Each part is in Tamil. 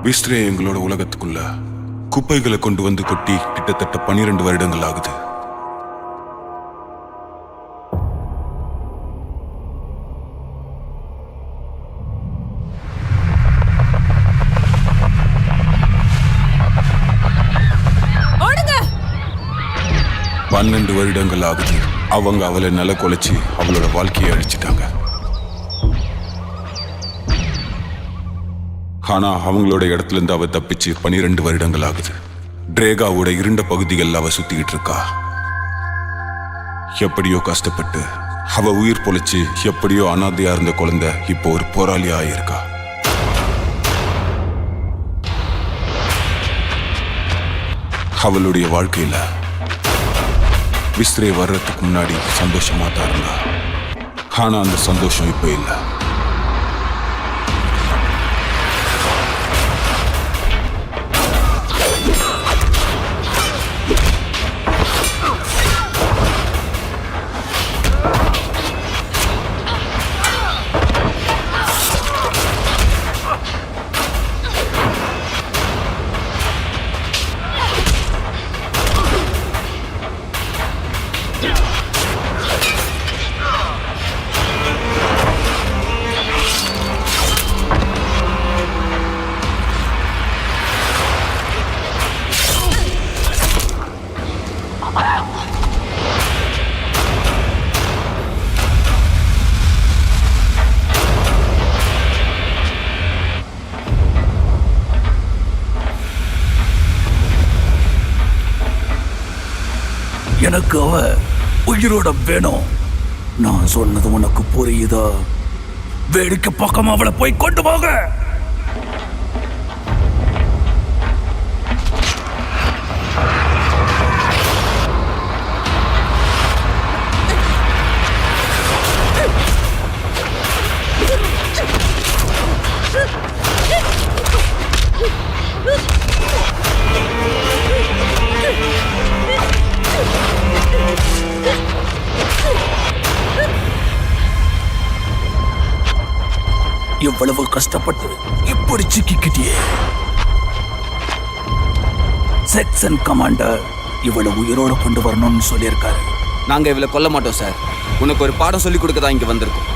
விஸ்ரே எங்களோட உலகத்துக்குள்ள குப்பைகளை கொண்டு வந்து கொட்டி கிட்டத்தட்ட 12 வருடங்கள் ஆகுது. ஓடுங்க. 12 வருடங்கள் ஆகுது. அவங்க அவளை நில கொலைச்சு அவளோட வாழ்க்கையை அழிச்சிட்டாங்க. ஆனா அவங்களோட இடத்துல இருந்து அவ தப்பிச்சு 12 வருடங்கள் ஆகுது. ட்ரேகாவோட இருண்ட பகுதிகள் அவ சுத்திக்கிட்டு இருக்கா. எப்படியோ கஷ்டப்பட்டு அவ உயிர் பொழைச்சு எப்படியோ அனாதையா இருந்த குழந்தை இப்போ ஒரு போராளியா ஆயிருக்கா. அவளுடைய வாழ்க்கையில விஸ்ரே வர்றதுக்கு முன்னாடி சந்தோஷமா தான் இருந்தா. ஆனா அந்த சந்தோஷம் இப்ப இல்லை. எனக்கு அவ உயிரோட வேணும். நான் சொன்னது உனக்கு புரியுதா? வேடிக்கை பக்கம் அவளை போய் கொண்டு போக. எவ்வளவு கஷ்டப்பட்டு இப்படி சிக்கிக்கிட்டியே. செக்ஷன் கமாண்டர் இவளை உயிரோட கொண்டு வரணும்னு சொல்லியிருக்காரு. நாங்க இவளை கொல்ல மாட்டோம் சார். உனக்கு ஒரு பாடம் சொல்லி கொடுக்க தான் இங்க வந்திருக்கோம்.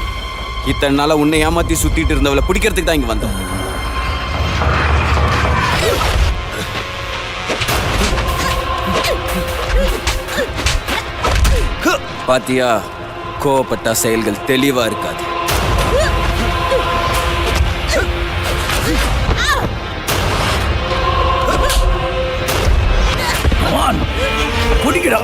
இத்தனை நாளா உன்னை ஏமாத்தி சுத்திட்டு இருந்தவளை பிடிக்கிறதுக்கு தான் இங்க வந்தோம். பாத்தியா, கோவப்பட்ட செயல்கள் தெளிவா இருக்காது. குடிக்கிறா.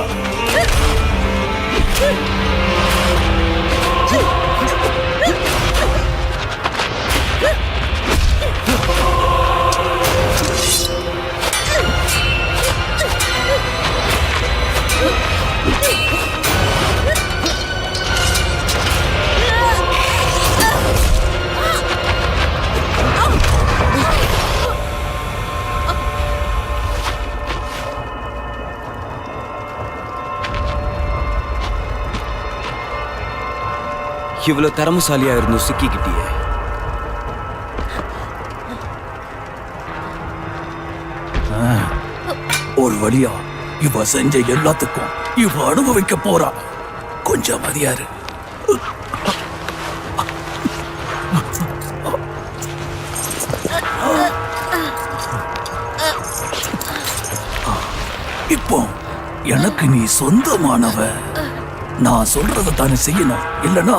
இவ்வளவு திறமசாலியா இருந்தும் சிக்கிக்கிட்டியே. ஒரு வழியா இவ செஞ்ச எல்லாத்துக்கும் இவ அனுபவிக்க போறா. கொஞ்சம் மதியாரு. இப்போ எனக்கு நீ சொந்தமானவ. நான் சொல்றதை தானே செய்யணும், இல்லனா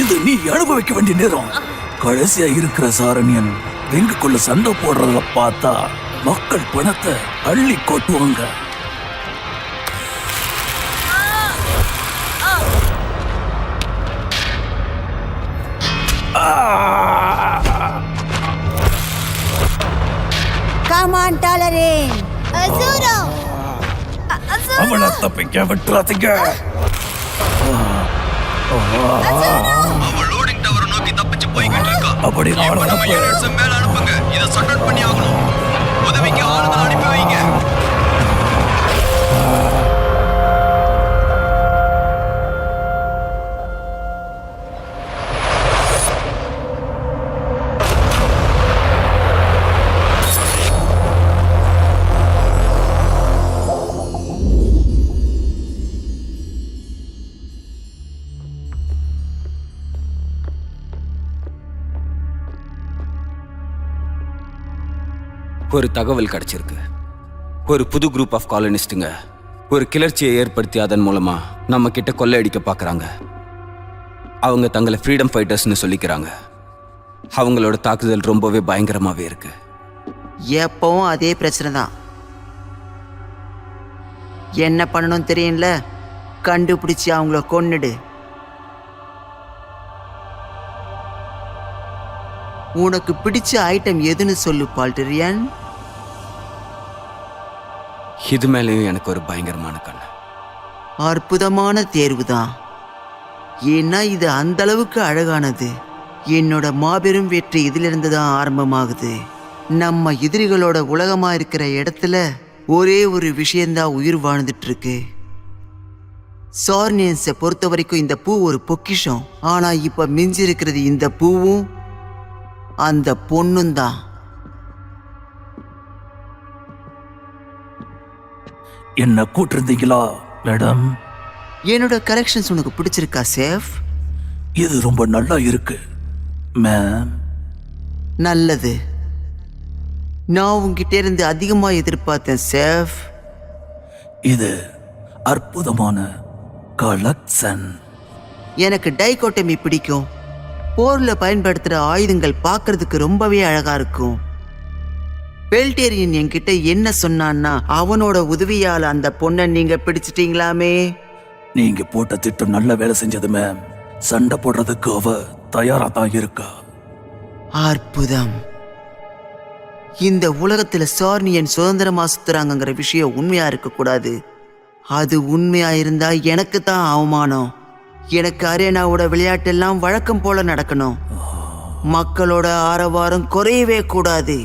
இது நீ அனுபவிக்க வேண்டிய நேரம். கடைசியா இருக்கிற சாரண்யன் ரிங்குக்குள்ள சண்டை போடுறத பார்த்தா மக்கள் பணத்தை அள்ளி கொட்டுவாங்க. கமான் டாலரின் அசுரோ. அவளை தப்பிக்க விட்டுறாதீங்க. அப்படி மேல அனுப்புங்க. இதை சட்டவுட் பண்ணி ஆகணும். உதவிக்கு ஆளுநர் அனுப்பி வைங்க. ஒரு தகவல் கிடைச்சிருக்கு. ஒரு புது குரூப் ஆஃப் காலனிஸ்ட்டுங்க ஒரு கிளர்ச்சியை ஏற்படுத்தி அதன் மூலமா நம்ம கிட்ட கொள்ளையடிக்க பார்க்குறாங்க. அவங்க தங்களை ஃப்ரீடம் ஃபைட்டர்ஸ்னு சொல்லிக்கிறாங்க. அவங்களோட தாக்குதல் ரொம்பவே பயங்கரமாகவே இருக்கு. எப்பவும் அதே பிரச்சனை தான். என்ன பண்ணணும் தெரியும்ல, கண்டுபிடிச்சி அவங்கள கொன்னுடு. உனக்கு பிடிச்ச ஐட்டம் எதுன்னு சொல்லு பால்டரியன். இது மேலேயும் எனக்கு ஒரு பயங்கரமான கண்ணு. அற்புதமான தேர்வு தான். ஏன்னா இது அந்த அளவுக்கு அழகானது. என்னோட மாபெரும் வெற்றி இதிலிருந்து தான் ஆரம்பமாகுது. நம்ம எதிரிகளோட உலகமா இருக்கிற இடத்துல ஒரே ஒரு விஷயந்தான் உயிர் வாழ்ந்துட்டு இருக்கு. சார்னியன்ஸை பொறுத்த வரைக்கும் இந்த பூ ஒரு பொக்கிஷம். ஆனா இப்ப மிஞ்சி இருக்கிறது இந்த பூவும் அந்த பொண்ணும் தான். என்ன கூட்டிருந்தீங்களா மேடம்? என்னோட கரெக்ஷன்ஸ் உனக்கு பிடிச்சிருக்கா சேஃப்? இது ரொம்ப நல்லா இருக்கு மேம். நல்லது. நான் உங்ககிட்ட இருந்து அதிகமா எதிர்பார்த்தேன் சேஃப். இது அற்புதமான கலெக்ஷன். எனக்கு டைகோட்டமி பிடிக்கும். போர்ல பயன்படுத்துற ஆயுதங்கள் பார்க்கறதுக்கு ரொம்பவே அழகா இருக்கும். பெல்டேரியன் என்கிட்ட என்ன சொன்னான்னா, அவனோட உதவியால அந்த பொண்ணை நீங்க பிடிச்சிட்டீங்களாமே. நீங்க போட்ட திட்டம் நல்ல வேலை செஞ்சது மேம். சண்டை போடுறதுக்கு அவ தயாரா தான் இருக்கா. அற்புதம். இந்த உலகத்துல சார்னியன் சுதந்திரமா சுத்துறாங்கிற விஷயம் உண்மையா இருக்க கூடாது. அது உண்மையா இருந்தா எனக்கு தான் அவமானம். எனக்கு அரேனாவோட விளையாட்டெல்லாம் வழக்கம் போல நடக்கணும். மக்களோட ஆரவாரம் குறையவே கூடாது.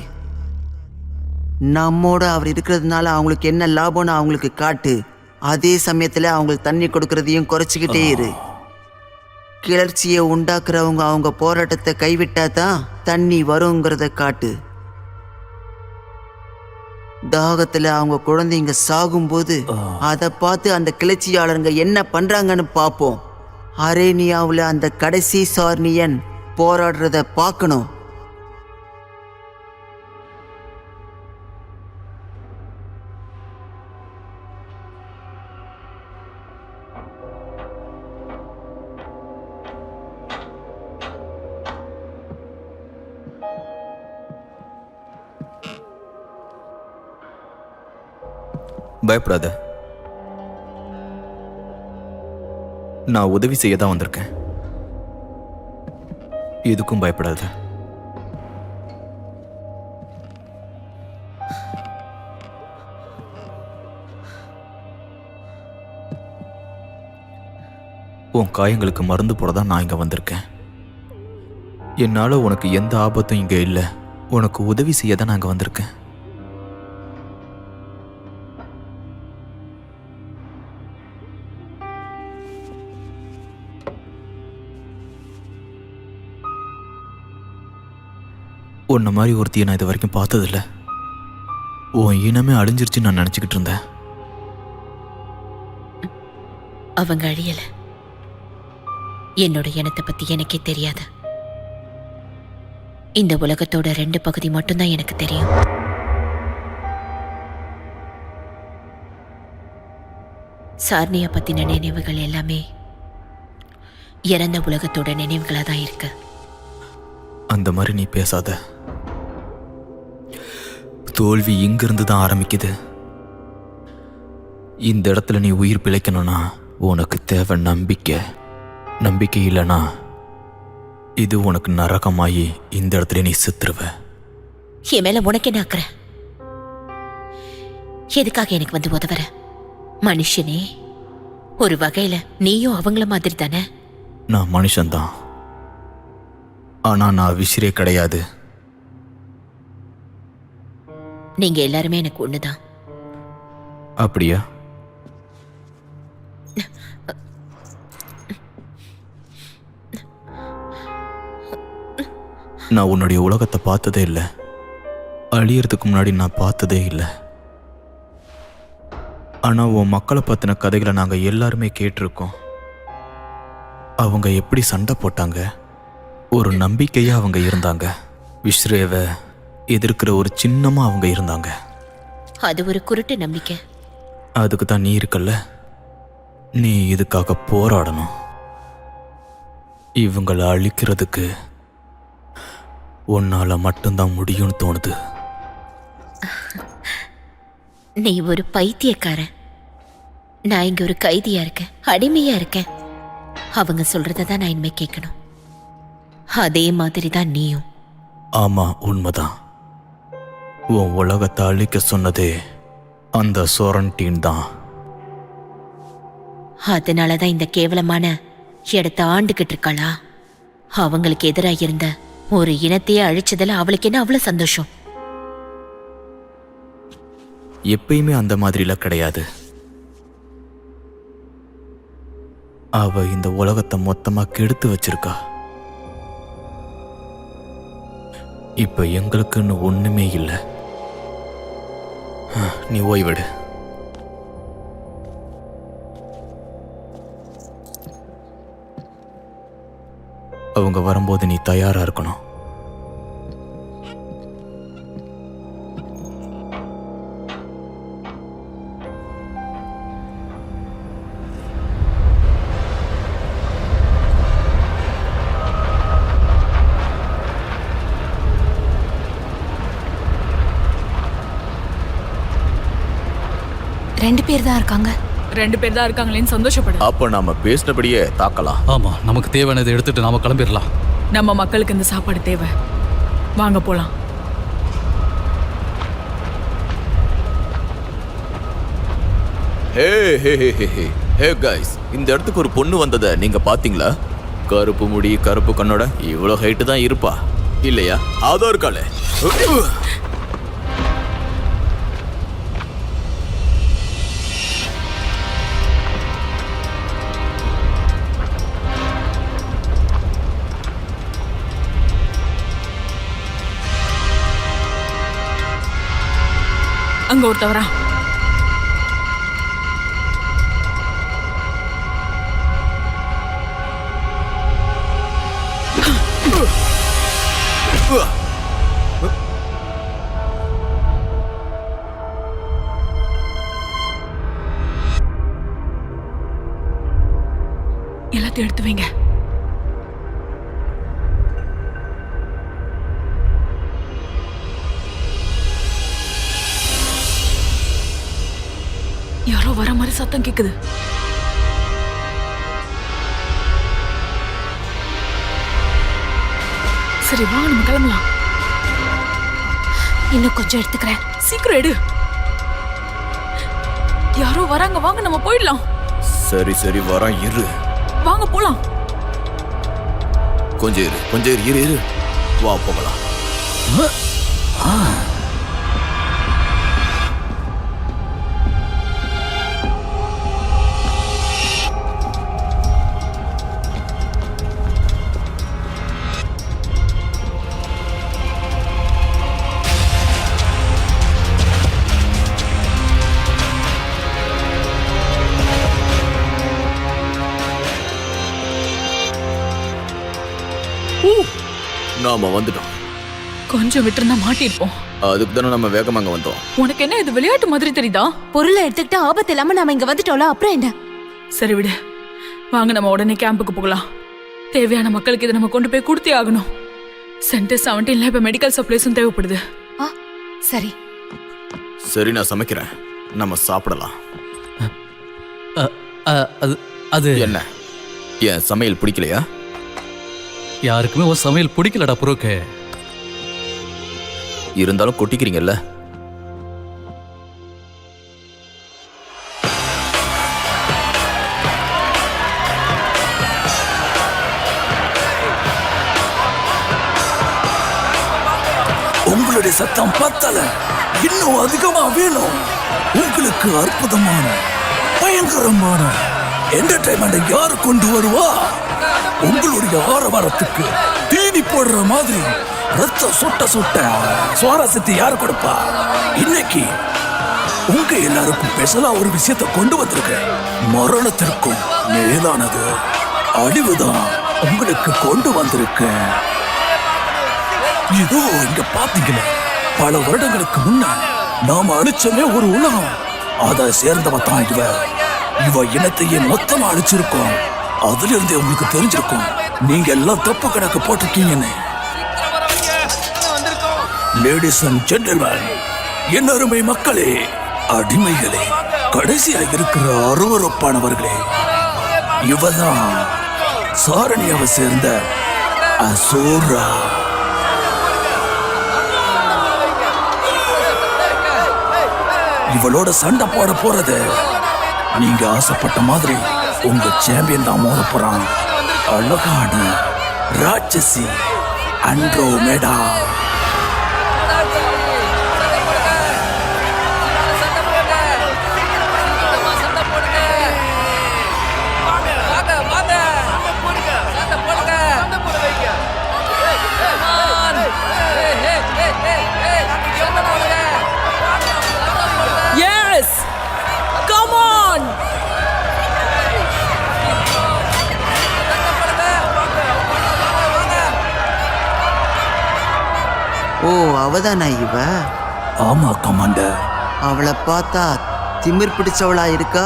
நம்மோட அவர் இருக்கிறதுனால அவங்களுக்கு என்ன லாபம்னு அவங்களுக்கு காட்டு. அதே சமயத்துல அவங்களுக்கு தண்ணி கொடுக்கறதையும் குறைச்சிக்கிட்டே இரு. கிளர்ச்சியை உண்டாக்குறவங்க அவங்க போராட்டத்தை கைவிட்டா தான் தண்ணி வருங்கிறத காட்டு. தாகத்துல அவங்க குழந்தைங்க சாகும்போது அதை பார்த்து அந்த கிளர்ச்சியாளருங்க என்ன பண்றாங்கன்னு பார்ப்போம். அரேனியாவில் அந்த கடைசி சார்னியன் போராடுறத பார்க்கணும். பயப்படாத, நான் உதவி செய்ய தான் வந்திருக்கேன். எதுக்கும் பயப்படாத. உன் காயங்களுக்கு மருந்து போட தான் நான் இங்க வந்திருக்கேன். என்னால உனக்கு எந்த ஆபத்தும் இங்க இல்லை. உனக்கு உதவி செய்ய தான் நான் இங்க வந்திருக்கேன். உன்ன மாதிரி ஒருத்தியை நான் இது வரைக்கும் பார்த்ததில்ல. உன் இனமே அழிஞ்சிருச்சுன்னு நான் நினச்சிக்கிட்டு இருந்தேன். அவங்க அழியல. என்னோட இனத்தை பத்தி எனக்கே தெரியாது. இந்த உலகத்தோட 2 பகுதி மட்டும்தான் எனக்கு தெரியும். சார்னியா பத்தின நினைவுகள் எல்லாமே இறந்த உலகத்தோட நினைவுகளா தான் இருக்கு. அந்த மாதிரி நீ பேசாத. தோல்வி இங்கிருந்து தான் ஆரம்பிக்குது. இந்த இடத்துல நீ உயிர் பிழைக்கணும்னா உனக்கு தேவை நம்பிக்கை. நம்பிக்கை இல்லைனா இது உனக்கு நரகமாயி இந்த இடத்துல நீ செத்துருவ. என் மேல உனக்கு என்ன அக்கறை? எதுக்காக எனக்கு வந்து உதவுற? மனுஷனே, ஒரு வகையில நீயும் அவங்கள மாதிரி தானே. நான் மனுஷன்தான், ஆனா நான் விசிறே கிடையாது. நீங்க எல்லாருமே எனக்கு ஒண்ணுதான். அப்படியா? நான் உன்னுடைய உலகத்தை பார்த்ததே இல்லை. அழியறதுக்கு முன்னாடி நான் பார்த்ததே இல்லை. ஆனா உன் மக்களை பத்தின கதைகளை நாங்க எல்லாருமே கேட்டிருக்கோம். அவங்க எப்படி சண்டை போட்டாங்க, ஒரு நம்பிக்கையா அவங்க இருந்தாங்க. விஸ்ரேவை எதிர்க்கிற ஒரு சின்னமா அவங்க இருந்தாங்க. அது ஒரு குருட்டு நம்பிக்கை. அதுக்கு தான் நீ இருக்கல்ல, நீ இதுக்காக போராடணும். இவங்களை அழிக்கிறதுக்கு உன்னால மட்டும்தான் முடியும்னு தோணுது. நீ ஒரு பைத்தியக்காரன். நான் இங்க ஒரு கைதியா இருக்கேன், அடிமையா இருக்கேன். அவங்க சொல்றத தான் நான் இனிமே கேட்கணும். அதே மாதிரி தான் நீயும். ஆமா, உண்மைதான். உன் உலகத்தை அழிக்க சொன்னதே அந்த சோரன்டீன் தான். அதனாலதான் இந்த கேவலமான இடத்தை ஆண்டுகிட்டு இருக்காளா? அவங்களுக்கு எதிராக இருந்த ஒரு இனத்தையே அழிச்சதுல அவளுக்கு என்ன அவ்வளவு சந்தோஷம்? எப்பயுமே அந்த மாதிரிலாம் கிடையாது. அவ இந்த உலகத்தை மொத்தமா கெடுத்து வச்சிருக்கா. இப்ப எங்களுக்குன்னு ஒண்ணுமே இல்லை. நீ ஓய்வெடு. அவங்க வரும்போது நீ தயாரா இருக்கணும். ரெண்டு பேர் தான் இருக்காங்க. 2 பேர் தான் இருக்காங்களேன்னு சந்தோஷப்படு. அப்ப நாம பேசினபடியே தாக்கலாம். ஆமா, நமக்கு தேவையானதை எடுத்துட்டு நாம கிளம்பிடலாம். நம்ம மக்களுக்கு இந்த சாப்பாடு தேவை. வாங்க போலாம். ஹே கைஸ், இந்த இடத்துக்கு ஒரு பொண்ணு வந்ததை நீங்க பாத்தீங்களா? கருப்பு முடி, கருப்பு கண்ணோட, இவ்வளவு ஹைட்டு தான் இருப்பா இல்லையா? அதோ இருக்காளே. அங்க ஒருத்தவரா? எல்லாத்தையும் எடுத்து வைங்க. யாரோ வர மாதிரி சத்தம் கேக்குது. சரி வா, நம்ம கிளம்பலாம். இன்னும் கொஞ்சம் எடுத்துக்கிறேன். சீக்கிரம் எடு. யாரோ வராங்க, வாங்க நம்ம போயிடலாம். சரி சரி, வரேன், இரு. வாங்க போலாம். கொஞ்சம் இரு. வா போகலாம். நாம வந்துட்டோம். கொஞ்சம் விட்டுருந்தா மாட்டிருப்போம். அதுக்கு தானே நம்ம வேகமா அங்க வந்தோம். உனக்கு என்ன இது விளையாட்டு மாதிரி தெரியுதா? பொருளை எடுத்துக்கிட்டு ஆபத்து இல்லாம நாம இங்க வந்துட்டோம்ல, அப்புறம் என்ன? சரி விடு, வாங்க நம்ம உடனே கேம்புக்கு போகலாம். தேவையான மக்களுக்கு இதை நம்ம கொண்டு போய் கொடுத்தே ஆகணும். சென்டர் 17ல இப்ப மெடிக்கல் சப்ளைஸும் தேவைப்படுது. சரி சரி, நான் சமைக்கிறேன், நம்ம சாப்பிடலாம். அது என்ன, என் சமையல் பிடிக்கலையா? யாருக்குமே ஒரு சமையல் பிடிக்கலடா புரோக்கு. இருந்தாலும் கொட்டிக்கிறீங்கல்ல. உங்களுடைய சத்தம் பத்தல, இன்னும் அதிகமா வேணும். உங்களுக்கு அற்புதமான பயங்கரமான என்டர்டைன்மெண்ட் யாரு கொண்டு வருவா? உங்களுடைய ஆரவாரத்துக்கு தீனி போடுற மாதிரி ரத்தம் சுட்ட சுவாரஸ்யத்தை யாரு கொடுப்பா? இன்னைக்கு உங்க எல்லாருக்கும் ஸ்பெஷலா ஒரு விஷயத்தை கொண்டு வந்திருக்கேன். மரணத்திற்கும் மேலானது அழிவுதான் உங்களுக்கு கொண்டு வந்திருக்கேன். இதோ இங்க பாத்தீங்களா, பல வருடங்களுக்கு முன்ன நாம அழிச்சமே ஒரு உலகம். அதை சேர்ந்தவ தான் இவ இனத்தையே மொத்தமா அழிச்சிருக்கோம். அதுல இருந்தே உங்களுக்கு தெரிஞ்சிருக்கும் நீங்க எல்லாம் தப்பு கணக்கு போட்டிருக்கீங்கன்னு. லேடிஸ் அண்ட் ஜென்டில்மேன், என் அருமை மக்களே, அடிமைகளே, கடைசியா இருக்கிற அருவருப்பானவர்களே, இவதான் சாரணியாவை சேர்ந்த அசோரா. இவளோட சண்டை போட போறது நீங்க ஆசைப்பட்ட மாதிரி உங்க சாம்பியன் தான் மோத போறான். அழகான ராட்சசி Andromeda. Yes, come on. Oh, அவதானா இவ? ஆமா கமாண்டர். அவளை பார்த்தா திமிர் பிடிச்சவளா இருக்கா?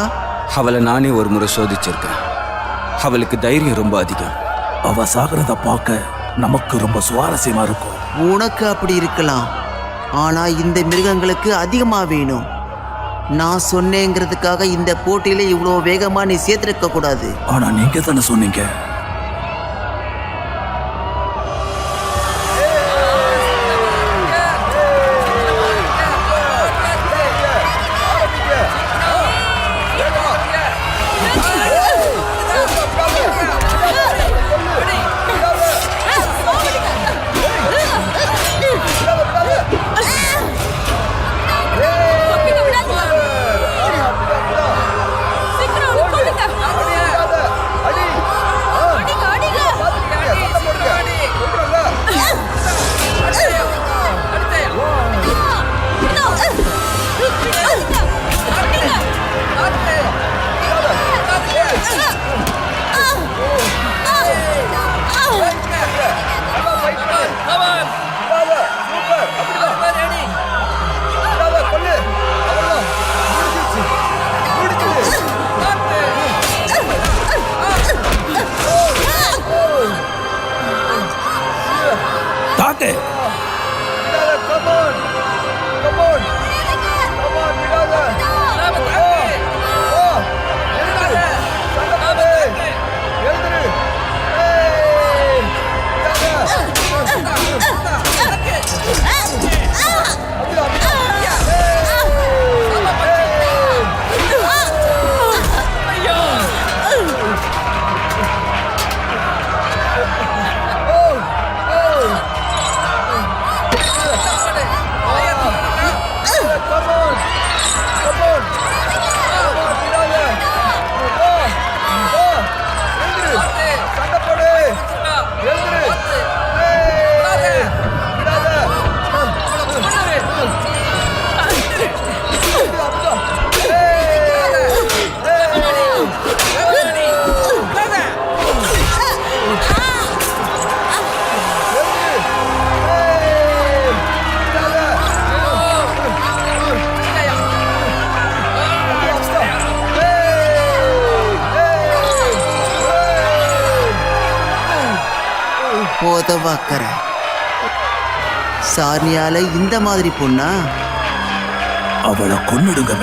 அவளை நானே ஒரு முறை சோதிச்சிருக்கேன். அவளுக்கு தைரியம் ரொம்ப அதிகம். அவ சாகிறத பார்க்க நமக்கு ரொம்ப சுவாரஸ்யமா இருக்கும். உனக்கு அப்படி இருக்கலாம், ஆனா இந்த மிருகங்களுக்கு அதிகமா வேணும். நான் சொன்னேங்கிறதுக்காக இந்த போட்டியில இவ்வளோ வேகமா நீ சேர்த்திருக்க கூடாது. ஆனா நீங்க தானே சொன்னீங்க. போதவாக்கற சாரணியால இந்த மாதிரி பொண்ணா? அவளை கொன்னுடுங்க.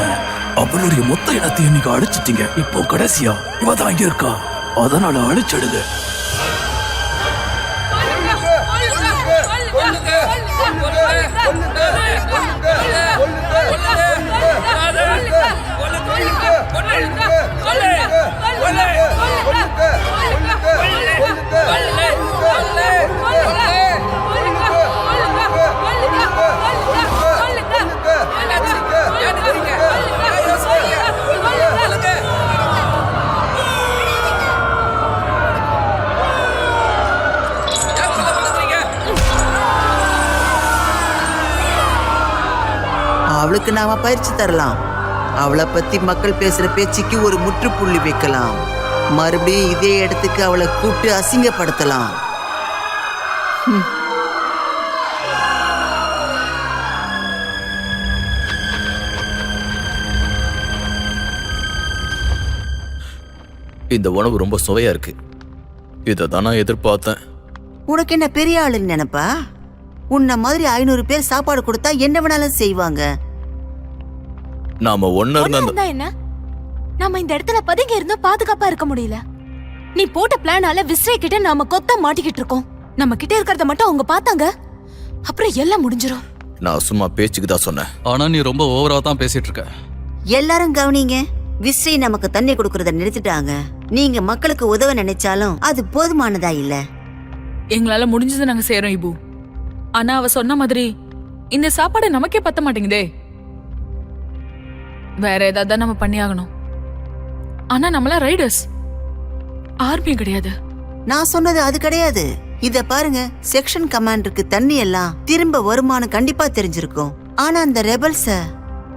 அவளுடைய மொத்த இனத்தையும் நீங்க அழிச்சிட்டீங்க. இப்போ கடைசியா இவ தான் இங்க இருக்கா, அதனால அழிச்சிடுங்க. அவளுக்கு நாம பயிற்சி தரலாம். அவளை பத்தி மக்கள் பேசுற பேச்சுக்கு ஒரு முற்றுப்புள்ளி வைக்கலாம். மறுபடியும் இதே இடத்துக்கு அவளை கூப்பிட்டு அசிங்கப்படுத்தலாம். இந்த உணவு ரொம்ப சுவையா இருக்கு. இதை தான் நான் எதிர்பார்த்தேன். உனக்கு என்ன பெரிய ஆளுன்னு நினைப்பா? உன்ன மாதிரி 500 பேர் சாப்பாடு கொடுத்தா என்ன வேணாலும் செய்வாங்க. நாம ஒன்னா ஒண்ணா இருந்தா இருந்தா என்ன? நாம இந்த இடத்துல பதுங்கி இருந்தும் பாதுகாப்பா இருக்க முடியல. நீ போட்ட பிளானால விஸ்ரே கிட்ட நாம கொத்த மாட்டிக்கிட்டு இருக்கோம். நம்ம கிட்ட இருக்கிறத மட்டும் அவங்க பார்த்தாங்க, அப்புறம் எல்லாம் முடிஞ்சிரும். நான் சும்மா பேச்சுக்கு தான் சொன்னேன். ஆனா நீ ரொம்ப ஓவரா தான் பேசிட்டு இருக்க. எல்லாரும் கவனிங்க, விஸ்ரே நமக்கு தண்ணி கொடுக்கறத நிறுத்திட்டாங்க. நீங்க மக்களுக்கு உதவ நினைச்சாலும் அது போதுமானதா இல்ல. எங்களால முடிஞ்சதை நாங்க செய்யறோம் இபு. ஆனா அவ சொன்ன மாதிரி இந்த சாப்பாடு நமக்கே பத்த மாட்டேங்குதே. வேற ஏதாவது நம்ம பண்ணியாகணும். ஆனா நம்மள ரைடர்ஸ், ஆர்மி கிடையாது. நான் சொன்னது அது கிடையாது. இத பாருங்க, செக்ஷன் கமாண்டருக்கு தண்ணி எல்லாம் திரும்ப வருமானு கண்டிப்பா தெரிஞ்சிருக்கும். ஆனா அந்த ரெபல்ஸ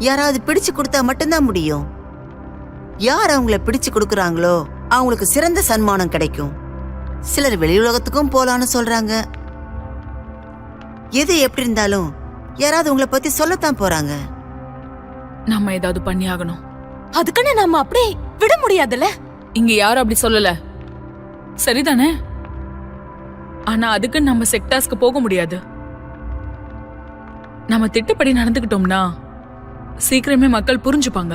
யாராவது பிடிச்சு கொடுத்தா மட்டும்தான் முடியும். யார் அவங்கள பிடிச்சு கொடுக்கறாங்களோ அவங்களுக்கு சிறந்த சன்மானம் கிடைக்கும். சிலர் வெளியுலகத்துக்கும் போலான்னு சொல்றாங்க. எது எப்படி இருந்தாலும் யாராவது உங்களை பத்தி சொல்லத்தான் போறாங்க. நம்ம ஏதாவது பண்ணியாகணும். அதுக்குன்னு நாம அப்படியே விட முடியாதுல்ல. இங்க யாரும் அப்படி சொல்லல, சரிதானே? ஆனா அதுக்கு நம்ம செக்டார்ஸ்க்கு போக முடியாது. நம்ம திட்டப்படி நடந்துக்கிட்டோம்னா சீக்கிரமே மக்கள் புரிஞ்சுப்பாங்க.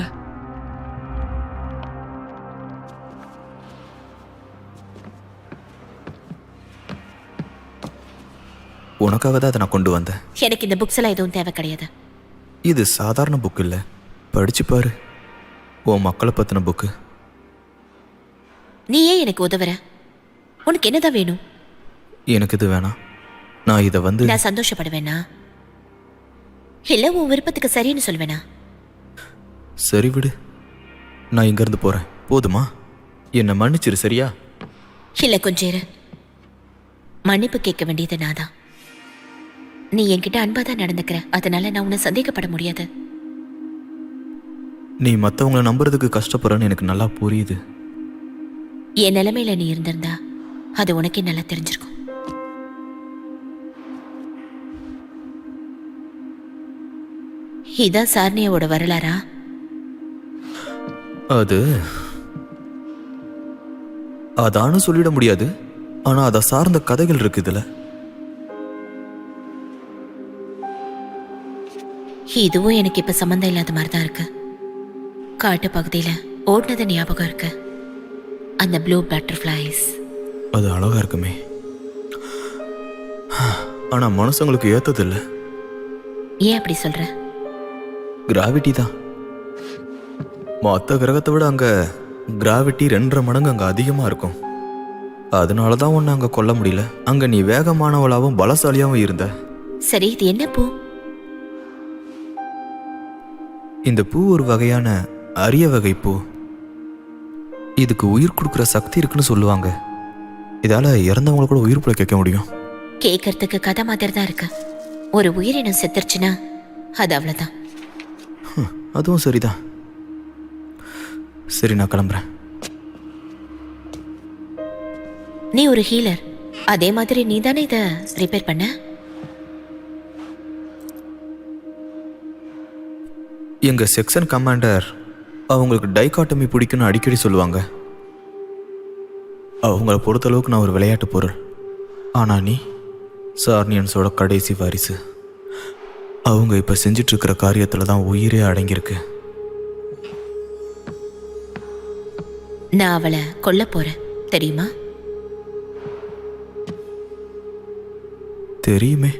உனக்காக தான் அதை நான் கொண்டு வந்தேன். எனக்கு இந்த புக்ஸ் எல்லாம் எதுவும் தேவை கிடையாது. இது சாதாரண புக் இல்லை, படிச்சு பாரு. உன் மக்களை பத்தின புக்கு. நீ ஏன் எனக்கு உதவுற? உனக்கு என்னதான் வேணும்? எனக்கு இது வேணாம். நான் இதை நான் சந்தோஷப்படுவேனா இல்ல உன் விருப்பத்துக்கு சரின்னு சொல்வேனா? சரி விடு, நான் இங்கிருந்து போறேன். போதுமா? என்னை மன்னிச்சிரு, சரியா? இல்ல கொஞ்சம் இரு. மன்னிப்பு கேட்க வேண்டியது நான் தான். நீ என்கிட்ட அன்பா தான் நடந்துக்கிற, அதனால நான் உன்னை சந்தேகப்பட முடியாது. நீ மற்றவங்களை நம்புறதுக்கு கஷ்டப்படுறன்னு எனக்கு நல்லா புரியுது. என் நிலைமையில நீ இருந்திருந்தா அது உனக்கே நல்லா தெரிஞ்சிருக்கும். இதான் சார்னியாவோட வரலாறா? அதானு சொல்லிட முடியாது. ஆனா அதை சார்ந்த கதைகள் இருக்கு இதுல. இதுவும் எனக்கு இப்ப சம்பந்தம் இல்லாத மாதிரி தான் இருக்கு. காட்டு பகுதியில ஓடினது ஞாபகம் இருக்கு. அந்த ப்ளூ பட்டர்ஃப்ளைஸ். அது அழகா இருக்குமே, ஆனா மனுஷங்களுக்கு ஏத்தது இல்ல. ஏன் அப்படி சொல்ற? கிராவிட்டி தான். மற்ற கிரகத்தை விட அங்க கிராவிட்டி 2.5 மடங்கு அங்க அதிகமா இருக்கும். அதனாலதான் உன்னை அங்க கொல்ல முடியல. அங்க நீ வேகமானவளாவும் பலசாலியாவும் இருந்த. சரி, இது என்ன பூ? இந்த பூ ஒரு வகையான அரிய வகை பூ. இதுக்கு உயிர் கொடுக்குற சக்தி இருக்குன்னு சொல்லுவாங்க. இதால இறந்தவங்களை கூட உயிர் பிழைக்க முடியும். கேட்கறதுக்கு கதை மாதிரி தான் இருக்கு. ஒரு உயிரினம் செத்துருச்சுன்னா அது அவ்வளவுதான். அதுவும் சரிதான். சரி, நான் கிளம்புறேன். நீ ஒரு ஹீலர், அதே மாதிரி நீ தானே இதை ரிப்பேர் பண்ண? எங்க செக்ஷன் கமாண்டர் அவங்களுக்கு டைகாட்டமி பிடிக்குன்னு அடிக்கடி சொல்லுவாங்க. அவங்கள பொறுத்தளவுக்கு நான் ஒரு விளையாட்டு பொருள். ஆனா நீ சார்னியன்ஸோட கடைசி வாரிசு. அவங்க இப்ப செஞ்சிட்டு இருக்கிற காரியத்துல தான் உயிரே அடங்கியிருக்கு. நான் அவளை கொல்ல போறேன், தெரியுமா? தெரியுமே.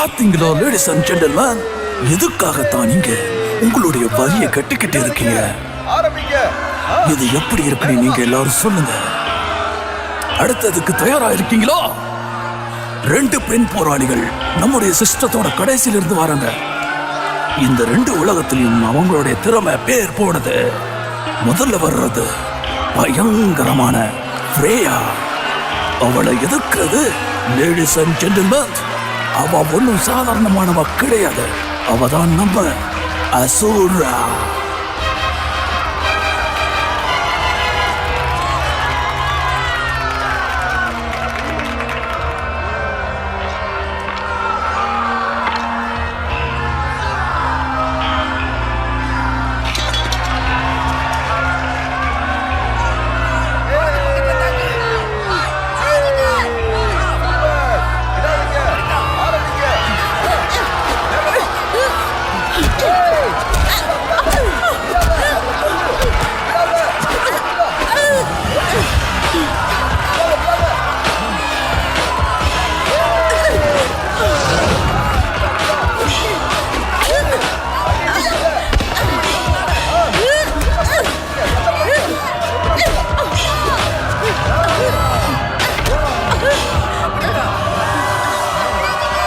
பாத்தீங்களோ லேடிஸ் அண்ட் ஜென்டில்மேன், எதுக்காகத்தான் நீங்க உங்களுடைய வரியை கட்டிக்கிட்டு இருக்கீங்க? இது எப்படி இருக்குன்னு நீங்க எல்லாரும் சொல்லுங்க. அடுத்ததுக்கு தயாரா இருக்கீங்களோ? 2 பெண் போராளிகள் நம்முடைய சிஸ்டத்தோட கடைசியில இருந்து வராங்க. இந்த 2 உலகத்திலையும் அவங்களுடைய திறமை பேர் போனது. முதல்ல வர்றது பயங்கரமான ஃப்ரேயா. அவளை எதிர்க்கிறது லேடிஸ் அண்ட் ஜென்டில்மேன், அவ ஒன்றும் சாதாரணமானவ கிடையாது. அவ தான் நம்ம அசூரா.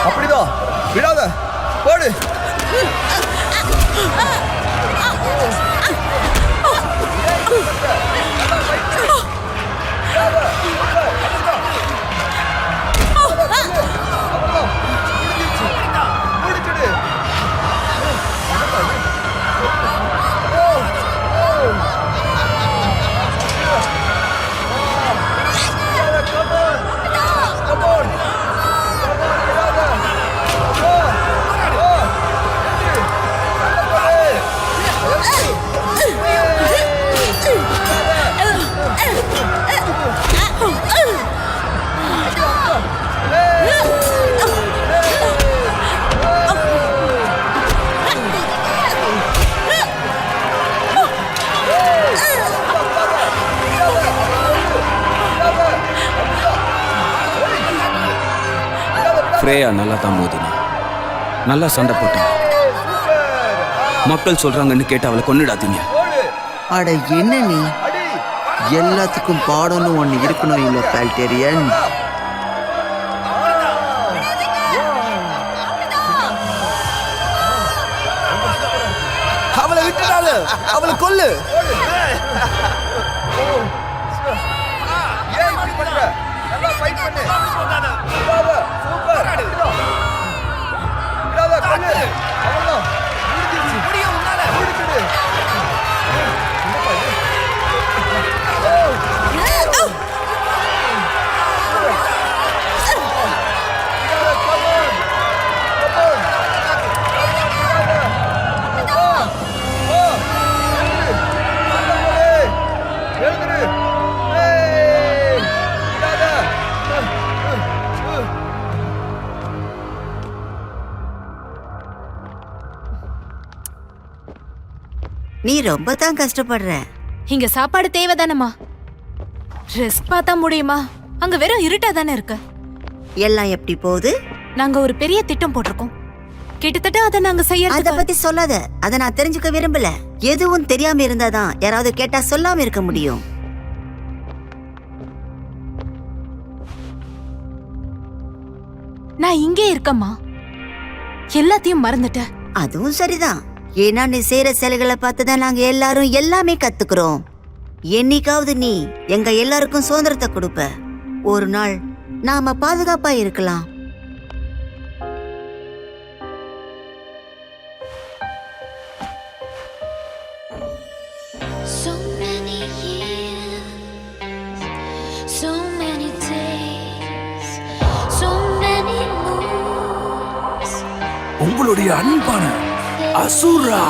அப்படிதான் விடாத, போடு. ஃப்ரேயா நல்லா தான் மோதினா, நல்லா சண்டை போட்டான். மக்கள் சொல்றாங்கன்னு கேட்டு அவளை கொன்னுடாதீங்க. அட என்ன நீ, எல்லாத்துக்கும் பாடம்னு ஒண்ணு இருக்கணும் இல்ல பால்டேரியன்? அவளை விட்டுடாத, அவளை கொல்லு. ஏன் இப்படி பண்ற? நல்லா ஃபைட் பண்ணு. சூப்பர். விடாத, கொல்லு. அவ்வளவுதான். முடிஞ்சிருச்சு. முடியும் உன்னால. முடிச்சிடு. நீ ரொம்ப தான் கஷ்டப்படுற. இங்க சாப்பாடு தேவைதானம்மா? ரெஸ்ட் பார்த்தா முடியுமா? அங்க வெறும் இருட்டா தானே இருக்கு. எல்லாம் எப்படி போகுது? நாங்க ஒரு பெரிய திட்டம் போட்டிருக்கோம். கிட்டத்தட்ட அதை நாங்க அத செய்யறத பத்தி சொல்லாத. அத நான் தெரிஞ்சுக்க விரும்பல. எதுவும் தெரியாம இருந்தாதான் யாராவது கேட்டா சொல்லாம இருக்க முடியும். நான் இங்கே இருக்கம்மா. எல்லாத்தையும் மறந்துட்டேன். அதுவும் சரிதான். ஏன்னா நீ செய்யற செயல்களை பார்த்துதான் நாங்க எல்லாரும் எல்லாமே கத்துக்கிறோம். என்னைக்காவது நீ எங்க எல்லாருக்கும் சுதந்திரத்தை கொடுப்ப. ஒரு நாள் நாம பாதுகாப்பா இருக்கலாம். உங்களுடைய அன்பான அசுரா.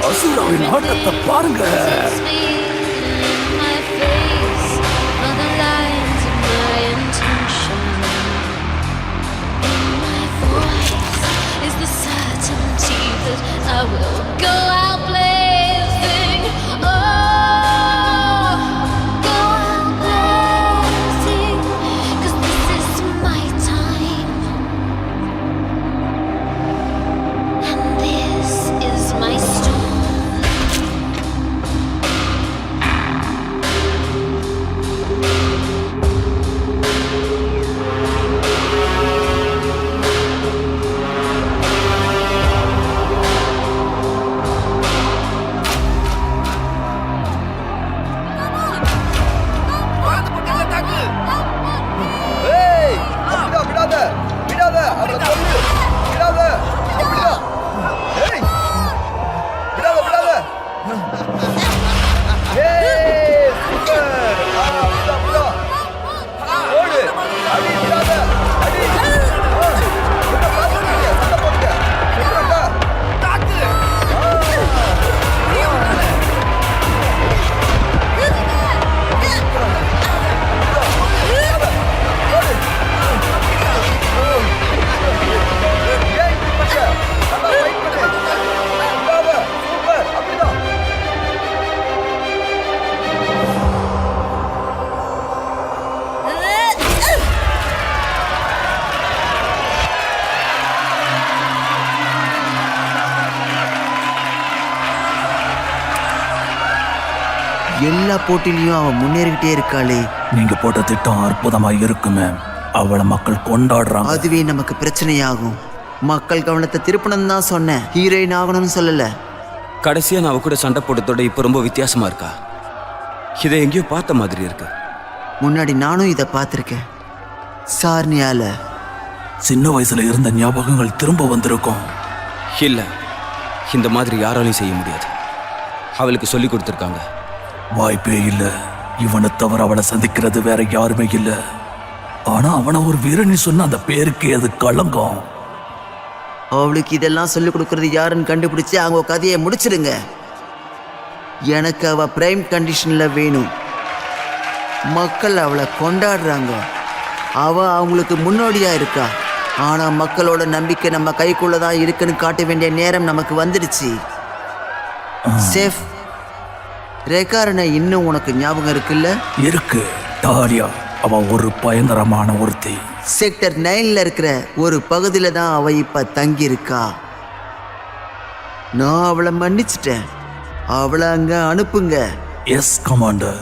அசுராவின் ஆட்டத்தை பாருங்க. I will go out blazing. Oh எல்லா போட்டிலையும் அவ முன்னேறிக்கிட்டே இருக்காளே. நீங்க போட்ட திட்டம் அற்புதமா இருக்குமே. அவளை மக்கள் கொண்டாடுறாங்க. அதுவே நமக்கு பிரச்சனையாகும். மக்கள் கவனத்தை திருப்பணும் தான் சொன்னேன், ஹீரோயின் ஆகணும்னு சொல்லல. கடைசியா நான் அவ கூட சண்டை போட்டதோட இப்போ ரொம்ப வித்தியாசமா இருக்கா. இதை எங்கேயோ பார்த்த மாதிரி இருக்கு. முன்னாடி நானும் இதை பார்த்துருக்கேன். சார்னியால சின்ன வயசுல இருந்த ஞாபகங்கள் திரும்ப வந்திருக்கும். இல்ல, இந்த மாதிரி யாராலையும் செய்ய முடியாது. அவளுக்கு சொல்லி கொடுத்துருக்காங்க. வாய்ப்பே இல்ல. இவனை தவிர அவளை சந்திக்கிறது வேற யாருமே இல்ல. ஆனா அவனை ஒரு வீரனி சொன்ன அந்த பேருக்கு அது களங்கம். அவளுக்கு இதெல்லாம் சொல்லிக் கொடுக்கறது யாருன்னு கண்டுபிடிச்சு அவங்க கதையை முடிச்சிடுங்க. எனக்கு அவ பிரைம் கண்டிஷன்ல வேணும். மக்கள் அவளை கொண்டாடுறாங்க. அவ அவங்களுக்கு முன்னோடியா இருக்கா. ஆனா மக்களோட நம்பிக்கை நம்ம கைக்குள்ளதான் இருக்குன்னு காட்ட வேண்டிய நேரம் நமக்கு வந்துடுச்சு. சேஃப் ரேகாரனை இன்னும் உனக்கு ஞாபகம் இருக்குல்ல? இருக்கு. டாரியா அவன் ஒரு பயங்கரமான ஒருத்தி. செக்டர் 9ல இருக்கிற ஒரு பகுதியில தான் அவ இப்ப தங்கி இருக்கா. நான் அவளை மன்னிச்சிட்டேன். அவளை அங்க அனுப்புங்க. Yes commander.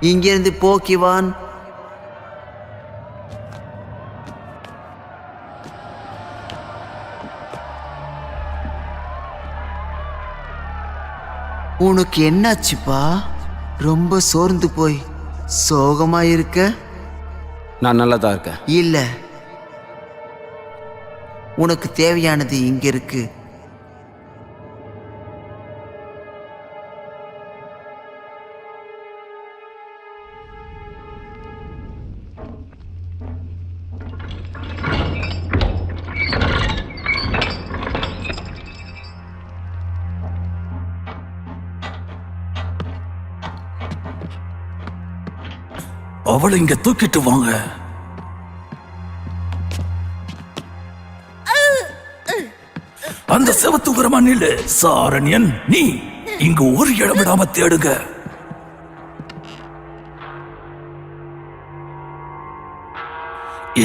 இங்கிருந்து போக்கிவான். உனக்கு என்னாச்சுப்பா? ரொம்ப சோர்ந்து போய் சோகமா இருக்க. நான் நல்லா தான் இருக்கேன். இல்ல, உனக்கு தேவையானது இங்க இருக்கு. அவளை இங்க தூக்கிட்டு வாங்க. அந்த செவத்து உரமா நில்லு. சாரண்யன், நீ இங்க ஒரு இடம் விடாம தேடுங்க.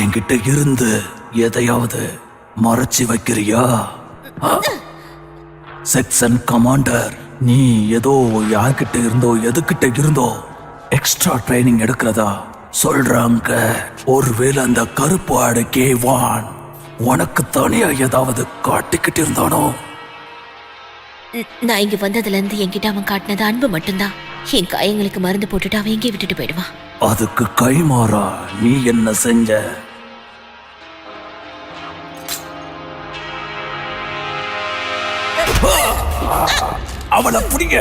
என்கிட்ட இருந்து எதையாவது மறைச்சி வைக்கிறியா? செக்ஷன் கமாண்டர், நீ ஏதோ யார்கிட்ட இருந்தோ எதுக்கிட்ட இருந்தோ எக்ஸ்ட்ரா ட்ரைனிங் எடுக்கிறதா சொல்றாங்க. ஒருவேளை அந்த கருப்பு ஆடு கேவான் உனக்கு தனியா ஏதாவது காட்டிக்கிட்டு இருந்தானோ? நான் இங்க வந்ததுல இருந்து என்கிட்ட அவன் காட்டினது அன்பு மட்டும்தான். என் காயங்களுக்கு மருந்து போட்டுட்டு அவன் எங்கே விட்டுட்டு போயிடுவான். அதுக்கு கைமாறா நீ என்ன செஞ்ச? அவளை புடிங்க.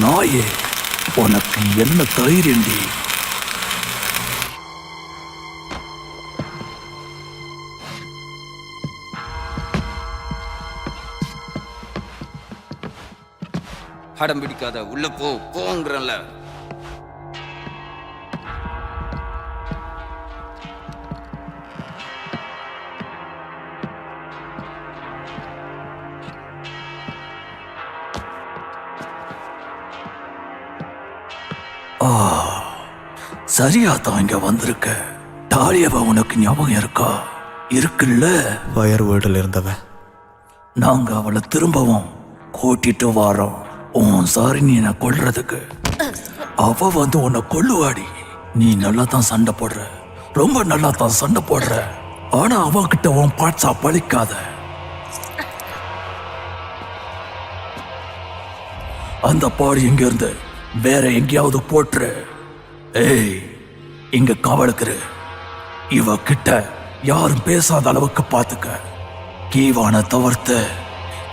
நாயே, உனக்கு என்ன தைரியண்டி? அடம் பிடிக்காத, உள்ள போங்கிறல்ல. சரியா தான் இங்க வந்திருக்க. டாலியவ உனக்கு ஞாபகம் இருக்கா? இருக்குல்ல? ஃபயர் வேர்டில் இருந்தவன். நாங்க அவளை திரும்பவும் கூட்டிட்டு வாரோம் உன் சாரினியை கொல்றதுக்கு. அவ வந்து உன்னை கொல்லுவாடி. நீ நல்லா தான் சண்டை போடுற, ரொம்ப நல்லா தான் சண்டை போடுற. ஆனா அவகிட்ட உன் பாட்ஸா பழிக்காத. அந்த பாடி இங்க இருந்து வேற எங்கேயாவது போட்டுரு. ஏய், இங்க காவலுக்குரு. இவ கிட்ட யாரும் பேசாத அளவுக்கு பாத்துக்க. கீவான தவிர்த்து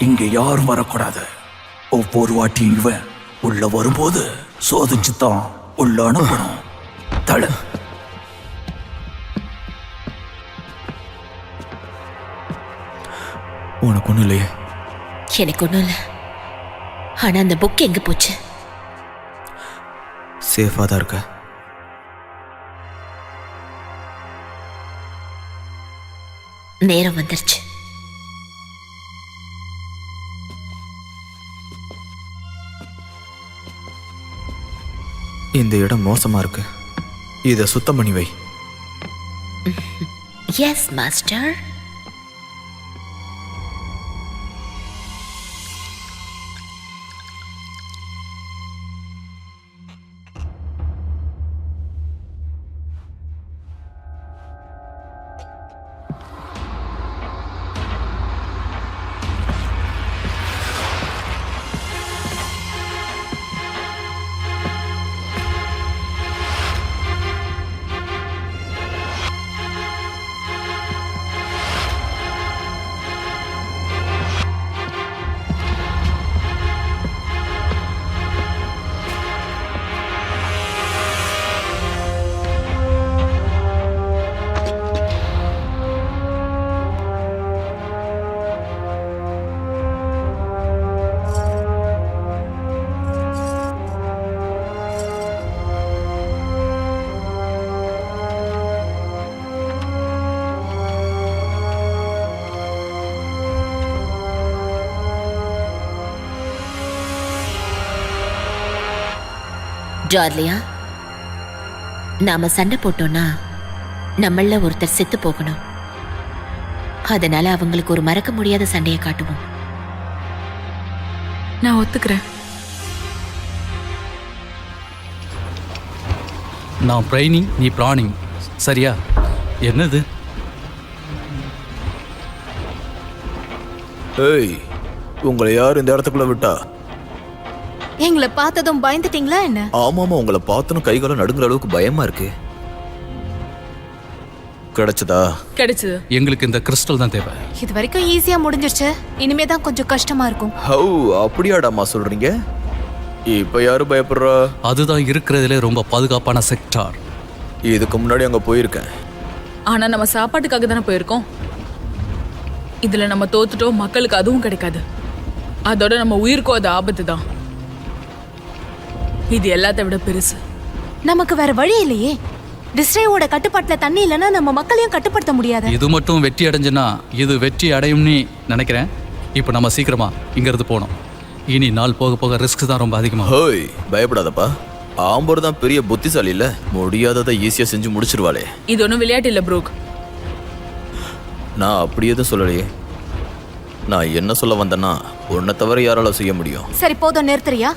இங்க யாரும் வரக்கூடாது. ஒவ்வொரு வாட்டியும் இவன் உள்ள வரும்போது சோதிச்சுதான் உள்ள அனுப்பணும். தலை உனக்கு ஒன்றும் இல்லையே? எனக்கு ஒன்றும் இல்லை. ஆனா அந்த புக் எங்க போச்சு? சேஃபாக தான் இருக்க. நேரம் வந்துருச்சு. இந்த இடம் மோசமா இருக்கு. இதை சுத்தம் பண்ணி வை. Yes master. ஜார்லியா, நாம சண்டை போட்டோம்னா நம்மள ஒருத்தர் செத்து போகணும். அதனால அவங்களுக்கு ஒரு மறக்க முடியாத சண்டையை காட்டுவோம். நான் ஒத்துக்கிறேன். நான் ப்ரைனிங், நீ பிளானிங். சரியா? என்னது? ஏய், உங்களை யார் இந்த இடத்துக்குள்ள விட்டா? எங்களை பார்த்ததும் பயந்துட்டீங்களா என்ன? ஆமாமா, உங்களை பார்த்தனும் கைகாலம் நடுங்குற அளவுக்கு பயமா இருக்கு. கிடைச்சதா? கிடைச்சது. எங்களுக்கு இந்த கிறிஸ்டல் தான் தேவை. இது வரைக்கும் ஈஸியா முடிஞ்சிருச்சு. இனிமே தான் கொஞ்சம் கஷ்டமா இருக்கும். ஹவு, அப்படியாடாமா சொல்றீங்க? இப்ப யாரு பயப்படுறா? அதுதான் இருக்கிறதுலே ரொம்ப பாதுகாப்பான செக்டார். இதுக்கு முன்னாடி அங்க போயிருக்கேன். ஆனா நம்ம சாப்பாட்டுக்காக தானே போயிருக்கோம். இதுல நம்ம தோத்துட்டோம், மக்களுக்கு அதுவும் கிடைக்காது. அதோட நம்ம உயிருக்கோ அது ஆபத்து தான். இது எல்லாத்தை விட பெருசு. நமக்கு வேற வழி இல்லையே. டிஸ்ட்ரேவோட கட்டுப்பாட்டுல தண்ணி இல்லைன்னா நம்ம மக்களையும் கட்டுப்படுத்த முடியாது. இது மட்டும் வெற்றி அடைஞ்சுன்னா இது வெற்றி அடையும்னு நினைக்கிறேன். இப்போ நம்ம சீக்கிரமா இங்கிருந்து போனோம். இனி நாள் போக போக ரிஸ்க் தான் ரொம்ப அதிகமாக. ஹோய், பயப்படாதப்பா. ஆம்பர் தான் பெரிய புத்திசாலி இல்ல, முடியாததை ஈஸியா செஞ்சு முடிச்சிருவாளே. இது ஒன்றும் விளையாட்டு இல்லை ப்ரூக். நான் அப்படி எதுவும் சொல்லலையே. நான் என்ன சொல்ல வந்தேன்னா, உன்னை தவிர யாரால செய்ய முடியும்? சரி போதும், நிறுத்துறியா?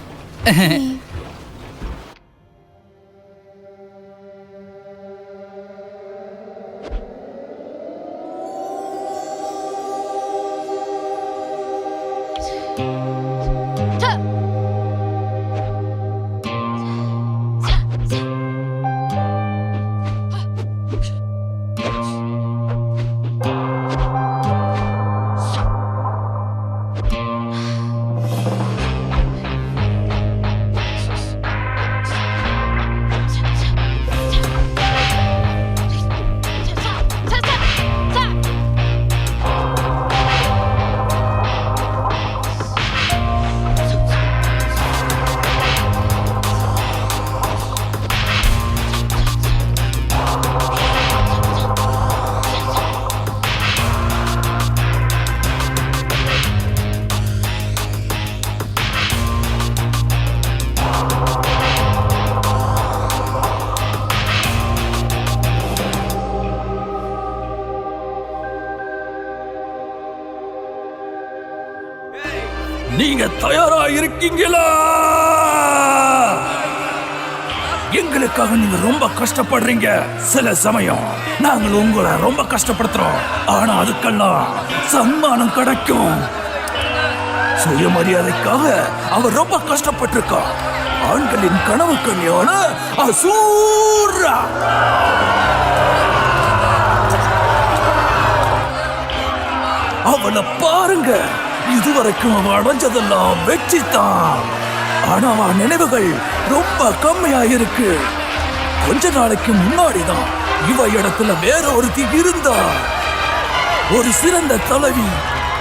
நீங்க தயாரா இருக்கீங்களா? எங்களுக்காக நீங்க ரொம்ப கஷ்டப்படுறீங்க. சில சமயம் நாங்கள் உங்களை ரொம்ப கஷ்டப்படுத்துறோம். ஆனா அதுக்கெல்லாம் சன்மானம் கிடைக்கும். சுயமரியாதைக்காக அவர் ரொம்ப கஷ்டப்பட்டிருக்கா. ஆண்களின் கனவு கன்னியான அசூரா. அவளை பாருங்க. இதுவரைக்கும் அவ அடைஞ்சதெல்லாம் வெற்றி தான். ஆனா அவன் நினைவுகள் ரொம்ப கம்மியா இருக்கு. கொஞ்ச நாளைக்கு முன்னாடிதான் இவ இடத்துல வேற ஒருத்தி இருந்தா. ஒரு சிறந்த தலைவி,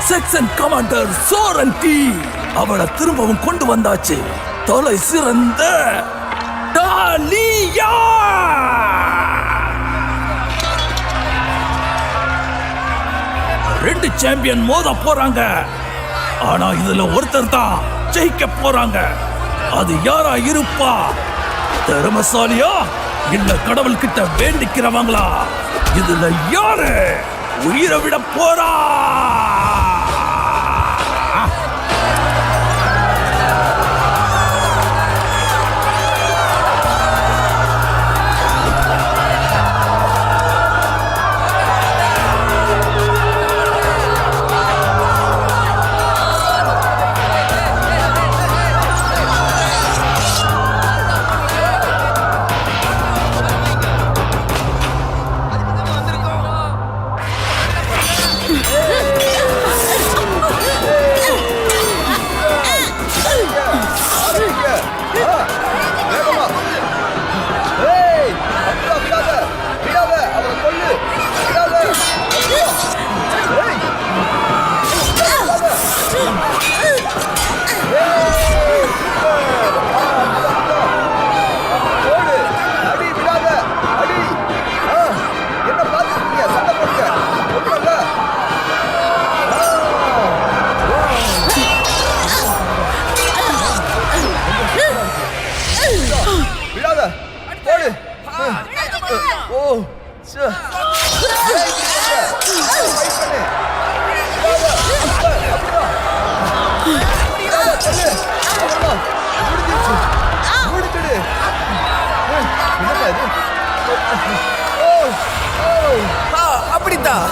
செக்ஷன் கமாண்டர் சோரன் டி அவளை திரும்பவும் கொண்டு வந்தாச்சு. தலை சிறந்த டாலியா. ரெண்டு சாம்பியன் மோத போறாங்க. ஆனா இதுல ஒருத்தர் தான் ஜெயிக்க போறாங்க. அது யாரா இருப்பா? திறமசாலியா இல்ல கடவுள் கிட்ட வேண்டிக்கிறவங்களா? இதுல யாரு உயிரை விட போறா? அப்படித்தான்.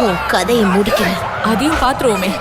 உன் கதையை முடிக்கிறேன். அதையும் பாத்துருவோமே.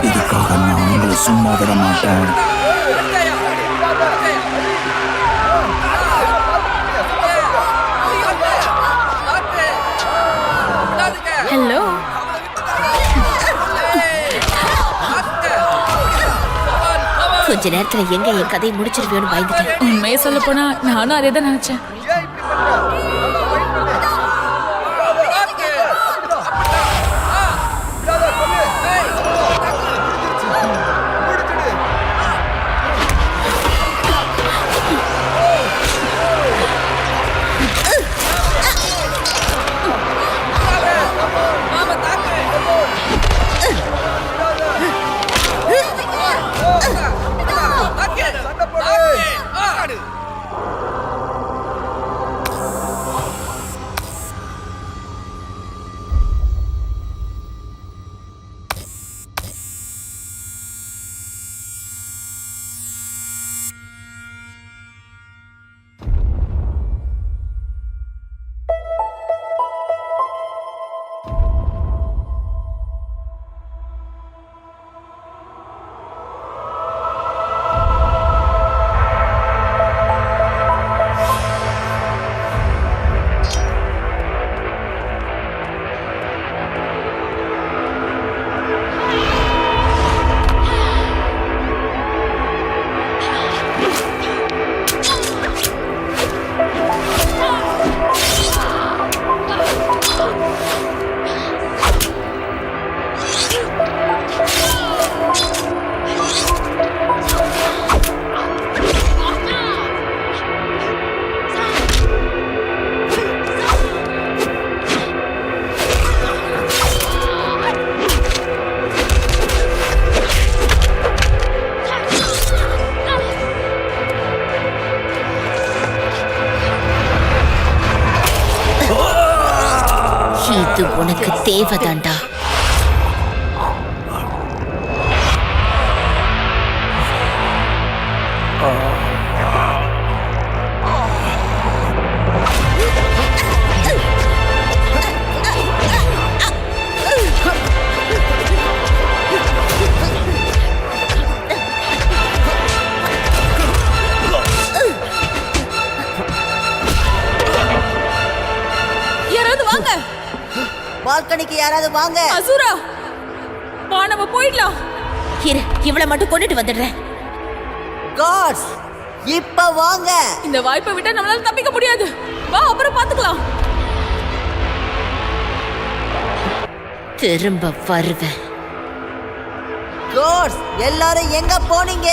இதுக்காக நான் உங்களை சும்மா விட மாட்டேன். ஹலோ. கொஞ்ச நேரத்துல எங்க என் கதையை முடிச்சிருவியோன்னு பயந்துட்டேன். உண்மையை சொல்ல போனா நானும் அதே தான் நினைச்சேன். இது உனக்கு தேவைதான்டா. யாராவது வாங்க. பால்கனிக்கு யாராவது வாங்க. அசுரா, வா நம்ம போயிடலாம். இரு, இவளை மட்டும் கொண்டுட்டு வந்துடுறேன். காட்ஸ், இப்ப வாங்க. இந்த வாய்ப்பை விட்டா நம்மளால தப்பிக்க முடியாது. வா, அப்புறம் பாத்துக்கலாம். திரும்ப வருவேன். காட்ஸ், எல்லாரும் எங்க போனீங்க?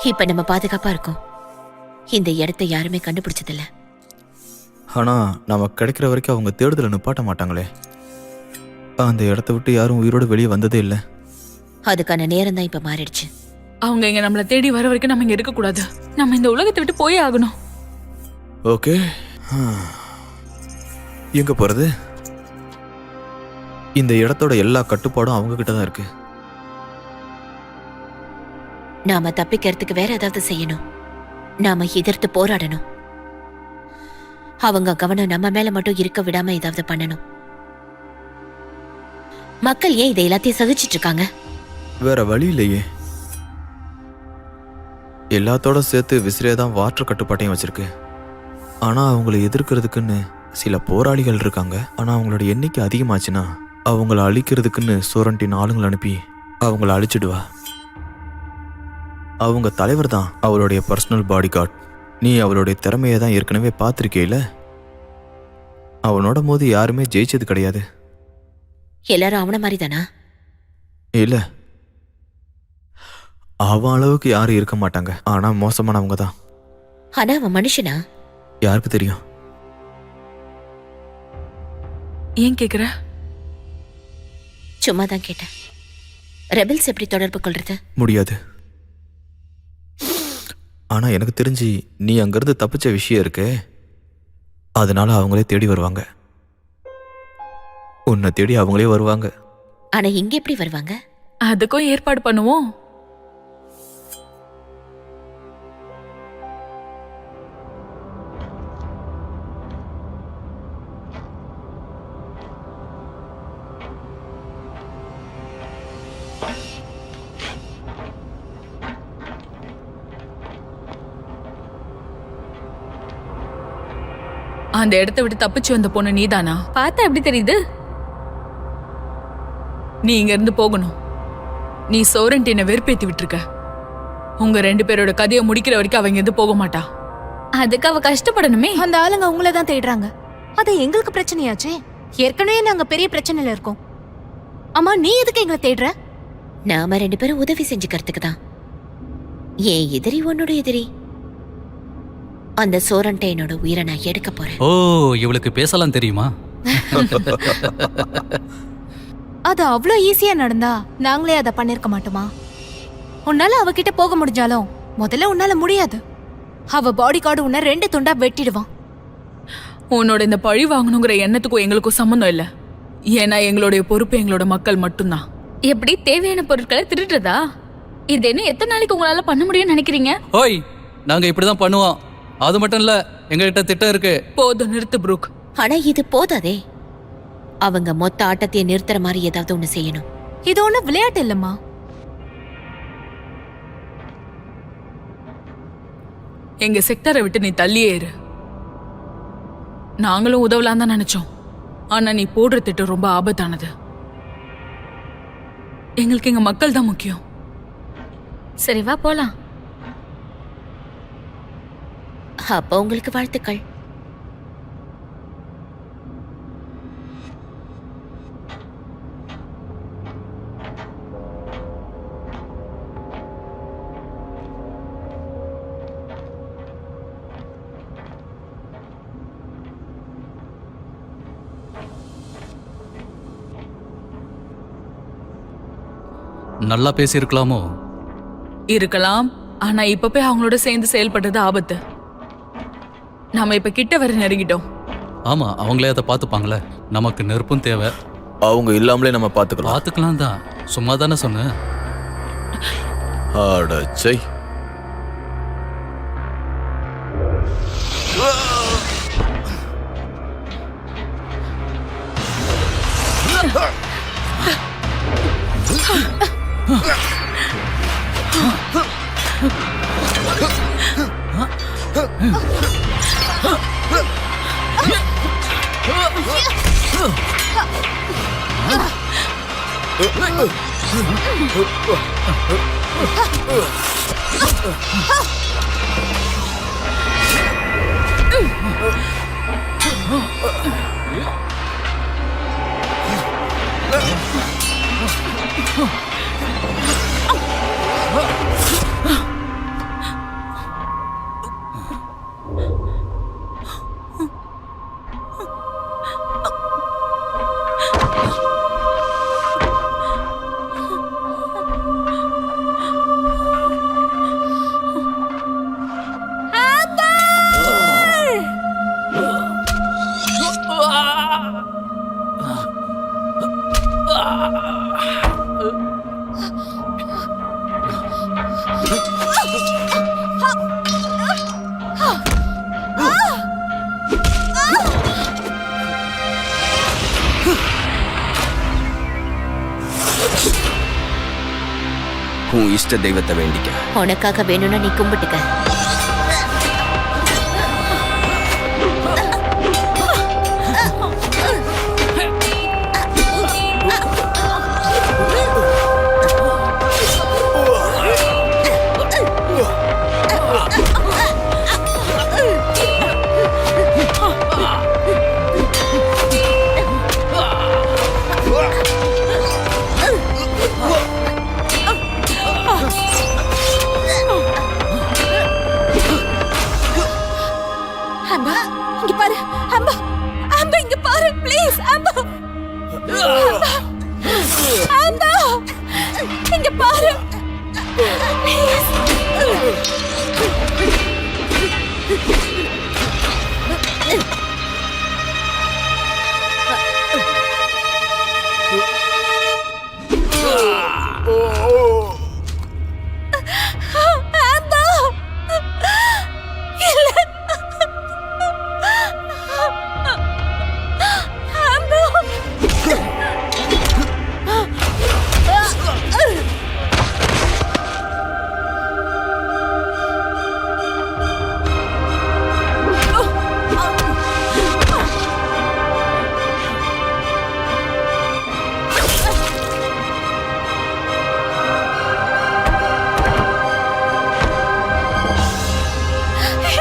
இப்ப நம்ம பாதுகாப்பா இருக்கோம். இந்த இடத்தை யாருமே கண்டுபிடிச்சதில்ல. ஆனா நமக்கு கிடைக்கிற வரைக்கும் அவங்க தேடுதலை நிப்பாட்ட மாட்டாங்களே. அந்த இடத்த விட்டு யாரும் உயிரோடு வெளியே வந்ததே இல்லை. அதுக்கான நேரம் தான் இப்ப மாறிடுச்சு. அவங்க இங்க நம்மள தேடி வர வரைக்கும் நம்ம இங்க இருக்க கூடாது. நம்ம இந்த உலகத்தை விட்டு போயே ஆகணும். ஓகே, எங்க போறது? இந்த இடத்தோட எல்லா கட்டுப்பாடும் அவங்க கிட்ட தான் இருக்கு. நாம தப்பிக்கிறதுக்கு வேற ஏதாவது செய்யணும். நாம எதிர்த்து போராடணும். அவங்க கவனம் நம்ம மேல மட்டும் இருக்க விடாம ஏதாவது பண்ணணும். மக்கள் ஏன் இதை எல்லாத்தையும் சகிச்சிட்டு இருக்காங்க? வேற வழி இல்லையே. எல்லாத்தோட சேர்த்து விசிறியா தான் வாட்டர் கட்டுப்பாட்டையும் வச்சிருக்கு. ஆனா அவங்களை எதிர்க்கிறதுக்குன்னு சில போராளிகள் இருக்காங்க. ஆனா அவங்களோட எண்ணிக்கை அதிகமாச்சுன்னா அவங்கள அழிக்கிறதுக்குன்னு சோரண்டின் ஆளுங்களை அனுப்பி அவங்கள அழிச்சிடுவா. அவங்க தலைவர் தான் அவளுடைய பர்சனல் பாடி கார்டு. நீ அவளுடைய திறமையை தான் ஏற்கனவே பார்த்துருக்கேல. அவனோட போது யாருமே ஜெயிச்சது கிடையாது. எல்லாரும் அவன மாதிரி தானா? இல்ல, அவன் அளவுக்கு யாரும் இருக்க மாட்டாங்க. ஆனா மோசமானவங்க தான். ஆனா அவன் மனுஷனா? யாருக்கு தெரியும்? ஏன் கேக்குற? சும்மா தான் கேட்டேன். ரெபல்ஸ் எப்படி தொடர்பு கொள்றது? முடியாது. ஆனா எனக்கு தெரிஞ்சு நீ அங்கிருந்து தப்பிச்ச விஷயம் இருக்கு. அதனால அவங்களே தேடி வருவாங்க. உன்னை தேடி அவங்களே வருவாங்க. ஆனா இங்க எப்படி வருவாங்க? அதுக்கும் ஏற்பாடு பண்ணுவோம். அந்த இடத்தை விட்டு தப்பிச்சு வந்த பொண்ணு நீதானா? பார்த்தா எப்படி தெரியுது? நீ இங்க இருந்து போகணும். நீ சோரண்டினை வெறுப்பேத்தி விட்டுருக்க. உங்க 2 பேரோட கதையை முடிக்கிற வரைக்கும் அவங்க இருந்து போக மாட்டா. அதுக்கு அவ கஷ்டப்படணுமே. அந்த ஆளுங்க உங்களை தான் தேடுறாங்க. அது எங்களுக்கு பிரச்சனையாச்சே. ஏற்கனவே நாங்க பெரிய பிரச்சனையில இருக்கோம். அம்மா, நீ எதுக்கு எங்களை தேடுற? நாம 2 பேரும் உதவி செஞ்சுக்கிறதுக்கு தான். ஏன் எதிரி உன்னோட எதிரி. அந்த சோரண்டைனோட உயிரை நான் எடுக்க போறேன். ஓ, இவளுக்கு பேசலாம் தெரியுமா? அது அவ்வளோ ஈஸியா நடந்தா நாங்களே அதை பண்ணிருக்க மாட்டோமா? உன்னால அவகிட்ட போக முடிஞ்சாலும் முதல்ல உன்னால முடியாது. அவ பாடி கார்டு உன்னை 2 துண்டா வெட்டிடுவான். உன்னோட இந்த பழி வாங்கணுங்கிற எண்ணத்துக்கும் எங்களுக்கும் சம்மந்தம் இல்ல. ஏன்னா எங்களுடைய பொறுப்பு எங்களோட மக்கள் மட்டும்தான். எப்படி தேவையான பொருட்களை திருடுறதா? இது என்ன எத்தனை நாளைக்கு உங்களால பண்ண முடியும்னு நினைக்கிறீங்க? ஓய், நாங்க இப்படிதான் பண்ணுவோம். அது மட்டும் இல்ல, எங்ககிட்ட திட்டம் இருக்கு. போதும், நிறுத்து புரூக். ஆனா இது போதாதே. அவங்க மொத்த ஆட்டத்தையே நிறுத்துற மாதிரி ஏதாவது ஒண்ணு செய்யணும். இது ஒண்ணு விளையாட்டு இல்லம்மா. எங்க செக்டரை விட்டு நீ தள்ளியே இரு. நாங்களும் உதவலாம் தான் நினைச்சோம். ஆனா நீ போடுற திட்டம் ரொம்ப ஆபத்தானது. எங்களுக்கு எங்க மக்கள் தான் முக்கியம். சரி, வா போலாம். அப்ப உங்களுக்கு வாழ்த்துக்கள். நல்லா பேசியிருக்கலாமோ? இருக்கலாம், ஆனா இப்ப போய் அவங்களோட சேர்ந்து செயல்படுறது ஆபத்து. நாம இப்ப கிட்ட வர நெருங்கிட்டோம். ஆமா, அவங்களே அதை பார்த்துப்பாங்களே. நமக்கு நெருப்பும் தேவை. அவங்க இல்லாமலே நம்ம பார்த்துக்கலாம். பார்த்துக்கலாம் தான், சும்மா தானே சொன்னேன். அடச்சை. உன் இஷ்ட தெய்வத்தை வேண்டிக்க. உனக்காக வேணும்னா நீ கும்பிட்டுக்க. அம்பா, இங்க பாரு. அம்பா, அம்பா, இங்க பாரு ப்ளீஸ். அம்பா, அம்பா, அம்பா, இங்க பாரு ப்ளீஸ். அம்பா,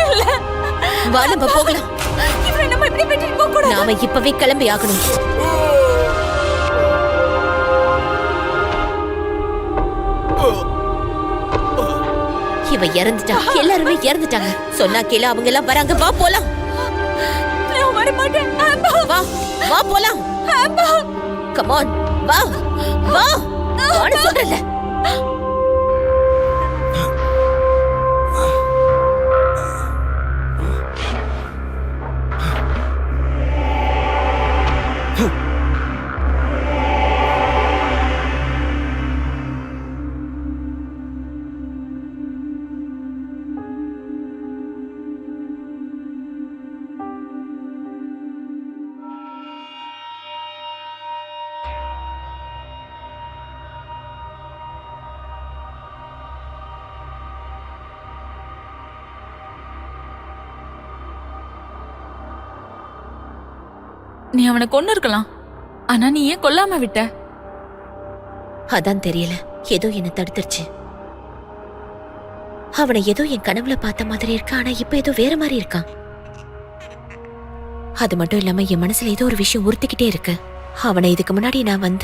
இல்ல. வா, நம்ம போகலாம். இவரை நம்ம இப்படி விட்டுட்டு போக கூடாது. நாம இப்பவே கிளம்பி ஆகணும். இவ இறந்துட்டா. எல்லாருமே இறந்துட்டாங்க. சொன்னா கேளு, அவங்க எல்லாம் வராங்க. வா போலாம். நான் வர மாட்டேன். அம்பா, வா வா போலாம். அம்பா, கம் ஆன், வா வா. வான்னு சொல்றல. நீ அவனை கொன்னு இருக்கலாம், ஆனா நீ ஏன் கொல்லாம விட்ட? அதான் தெரியல, ஏதோ என்ன தடுத்துருச்சு. அவனை ஏதோ என் கனவுல பார்த்த மாதிரி இருக்கா, ஆனா இப்ப ஏதோ வேற மாதிரி இருக்கான். அது மட்டும் இல்லாம என் மனசுல ஏதோ ஒரு விஷயம் உறுத்திக்கிட்டே இருக்கு. அவனை இதுக்கு முன்னாடி நான்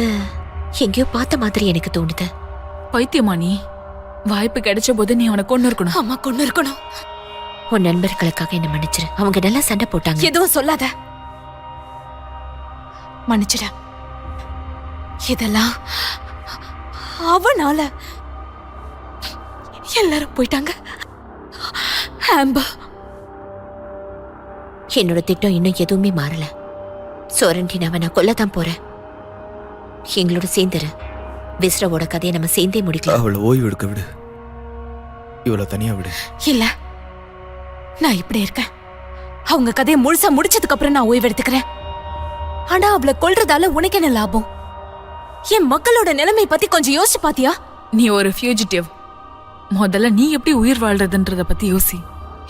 எங்கேயோ பார்த்த மாதிரி எனக்கு தோணுது. பைத்தியமா நீ? வாய்ப்பு கிடைச்ச போது நீ அவனை கொன்னு இருக்கணும். அம்மா, கொண்டு இருக்கணும். உன் நண்பர்களுக்காக என்ன மன்னிச்சிரு. அவங்க நல்லா சண்டை போட்டாங்க. எதுவும் சொல்லாத, மன்னிச்சிட. இதெல்லாம் அவனால எல்லாரும் போயிட்டாங்க. ஆம்பர், என்னோட திட்டம் இன்னும் எதுவுமே மாறல. சோரண்டினாவை நான் கொல்லத்தான் போறேன். எங்களோட சேர்ந்துரு. விஸ்ராவோட கதையை நம்ம சேர்ந்தே முடிக்கலாம். அவளை ஓய்வு எடுக்க விடு. இவளை தனியா விடு. இல்ல, நான் இப்படி இருக்கேன். அவங்க கதையை முழுசா முடிச்சதுக்கு அப்புறம் நான் ஓய்வு எடுத்துக்கிறேன். ஆனா அவளை கொல்றதால உனக்கு என்ன லாபம்? என் மக்களோட நிலைமை பத்தி கொஞ்சம் யோசிச்சு பாத்தியா? நீ ஒரு ஃபியூஜிட்டிவ். முதல்ல நீ எப்படி உயிர் வாழ்றதுன்றத பத்தி யோசி.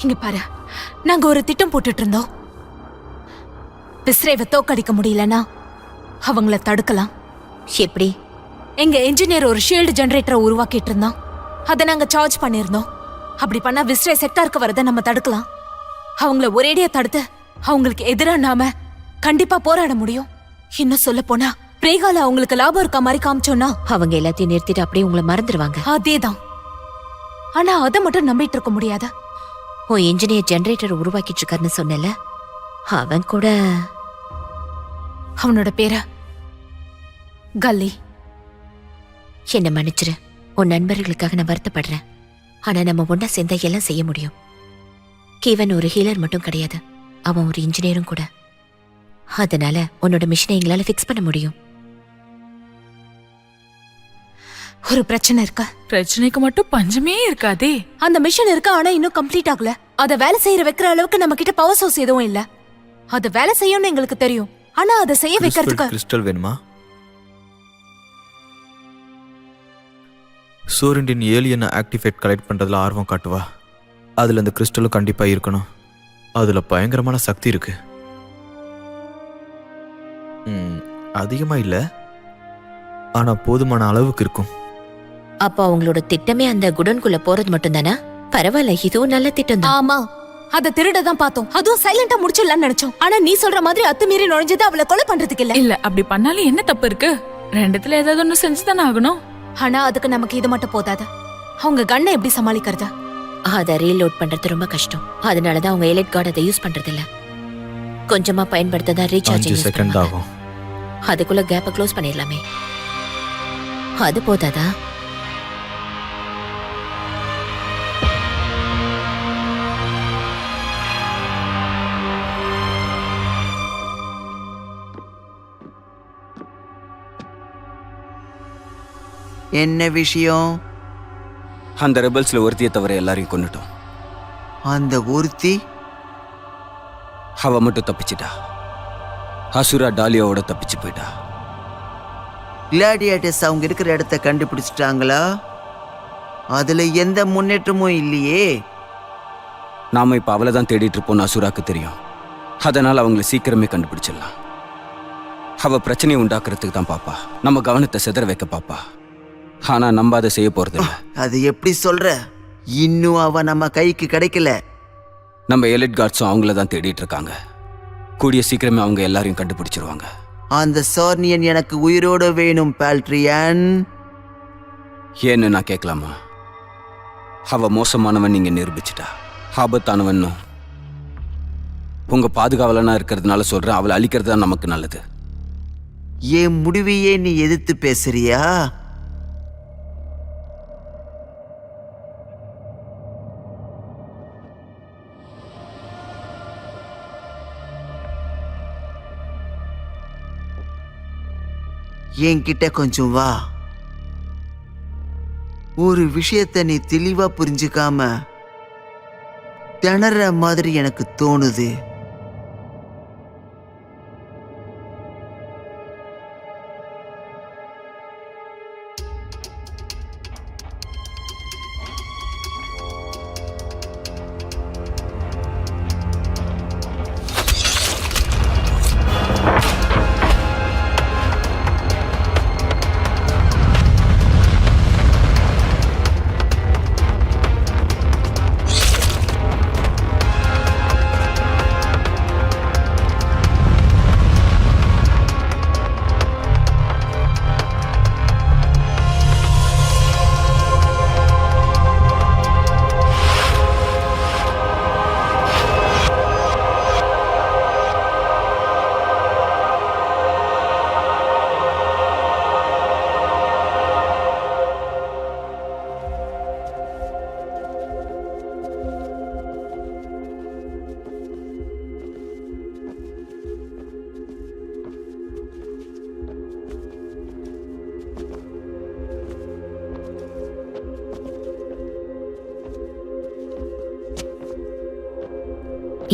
இங்க பாரு, நாங்க ஒரு திட்டம் போட்டுட்டு இருந்தோம். விஸ்ரேவை தோக்கடிக்க முடியலனா அவங்கள தடுக்கலாம். எப்படி? எங்க இன்ஜினியர் ஒரு ஷீல்டு ஜெனரேட்டரை உருவாக்கிட்டு இருந்தான். அதை நாங்க சார்ஜ் பண்ணிருந்தோம். அப்படி பண்ணா விஸ்ரே செக்டாருக்கு வரதை நம்ம தடுக்கலாம். அவங்கள ஒரேடியா தடுத்து அவங்களுக்கு எதிரா நாம கண்டிப்பா போராட முடியும். இன்னும் சொல்ல போனா பிரேகால அவங்களுக்கு லாபம் இருக்க மாதிரி காமிச்சோம்னா அவங்க எல்லாத்தையும் நிறுத்திட்டு அப்படியே உங்களை மறந்துடுவாங்க. அதேதான். ஆனா அதை மட்டும் நம்பிட்டு இருக்க முடியாத. உன் இன்ஜினியர் ஜெனரேட்டர் உருவாக்கிட்டு இருக்காருன்னு சொன்னல, அவன் கூட அவனோட பேர கல்லி. என்ன மன்னிச்சிரு. உன் நண்பர்களுக்காக நான் வருத்தப்படுறேன். ஆனா நம்ம ஒன்னா சேர்ந்தா எல்லாம் செய்ய முடியும். கீவன் ஒரு ஹீலர் மட்டும் கிடையாது, அவன் ஒரு இன்ஜினியரும் கூட. அதனால உன்னோட மிஷினை எங்களால ஃபிக்ஸ் பண்ண முடியும். ஒரு பிரச்சனை இருக்கா? பிரச்சனைக்கு மட்டும் பஞ்சமே இருக்காதே. அந்த மிஷன் இருக்கு, ஆனா இன்னும் கம்ப்ளீட் ஆகல. அத வேலை செய்யற வைக்கிற அளவுக்கு நம்ம கிட்ட பவர் சோர்ஸ் எதுவும் இல்ல. அத வேலை செய்யணும்னு எங்களுக்கு தெரியும், ஆனா அதை செய்ய வைக்கிறதுக்கு கிறிஸ்டல் வேணுமா? சோரண்டின் ஏலியனை ஆக்டிவேட் கலெக்ட் பண்றதுல ஆர்வம் காட்டுவா. அதுல அந்த கிறிஸ்டலும் கண்டிப்பா இருக்கணும். அதுல பயங்கரமான சக்தி இருக்கு. அதிகமா இல்ல, ஆனா போதுமான அளவுக்கு இருக்கும். அப்ப அவங்களோட திட்டமே அந்த குடோன்குள்ள போறது மட்டும் தானா? பரவாயில்ல, இதுவும் நல்ல திட்டம் தான். ஆமா, அத திருடதான் பார்த்தோம். அதுவும் சைலண்டா முடிச்சிடலாம்னு நினைச்சோம். ஆனா நீ சொல்ற மாதிரி அத்துமீறி நுழைஞ்சது அவளை கொலை பண்றதுக்கு இல்ல. இல்ல, அப்படி பண்ணாலும் என்ன தப்பு இருக்கு? ரெண்டுத்துல ஏதாவது ஒண்ணு செஞ்சுதானே ஆகணும். ஆனா அதுக்கு நமக்கு இது மட்டும் போதாது. அவங்க கண்ணை எப்படி சமாளிக்கிறது? அதை ரீலோட் பண்றது ரொம்ப கஷ்டம். அதனாலதான் அவங்க எலைட் கார்டு அதை யூஸ் பண்றது இல்ல. கொஞ்சமா பயன்படுத்ததான் 5 ரீசார்ஜ் செகண்ட் ஆகும். அதுக்குள்ள கேப்பை க்ளோஸ் பண்ணிடலாமே. அது போதாதா? என்ன விஷயம்? அந்த ரெபல்ஸ்ல ஒருத்தியை தவிர எல்லாரையும் கொன்னுட்டோம். அந்த ஒருத்தி அவ மட்டும் தப்பிச்சிட்டா. அசுரா டாலியாவோட தப்பிச்சு போயிட்டா. கிளாடியேட்டர்ஸ் அவங்க இருக்கிற இடத்த கண்டுபிடிச்சிட்டாங்களா? அதுல எந்த முன்னேற்றமும் இல்லையே. நாம இப்ப அவளை தான் தேடிட்டு இருப்போம்னு அசுராக்கு தெரியும். அதனால அவங்களை சீக்கிரமே கண்டுபிடிச்சிடலாம். அவ பிரச்சனையை உண்டாக்குறதுக்கு தான் பாப்பா. நம்ம கவனத்தை சிதற வைக்க பாப்பா. ஆனா நம்ம அதை செய்ய போறது இல்ல. அது எப்படி சொல்ற? இன்னும் அவ நம்ம கைக்கு கிடைக்கல. நம்ம எலிட் கார்ட்ஸும் அவங்கள தான் தேடிட்டு இருக்காங்க. கூடிய சீக்கிரமே அவங்க எல்லாரையும் கண்டுபிடிச்சிருவாங்க. அந்த சார்னியன் எனக்கு உயிரோட வேணும் பால்ட்ரியன். ஏன்னு நான் கேட்கலாமா? அவ மோசமானவன் நீங்க நிரூபிச்சிட்டா. ஆபத்தானவன்னும் உங்க பாதுகாவலனா இருக்கிறதுனால சொல்றேன். அவளை அழிக்கிறது தான் நமக்கு நல்லது. என் முடிவையே நீ எதிர்த்து பேசுறியா? என்கிட்ட கொஞ்சம் வா. ஒரு விஷயத்தை நீ தெளிவா புரிஞ்சுக்காம திணற மாதிரி எனக்கு தோணுது.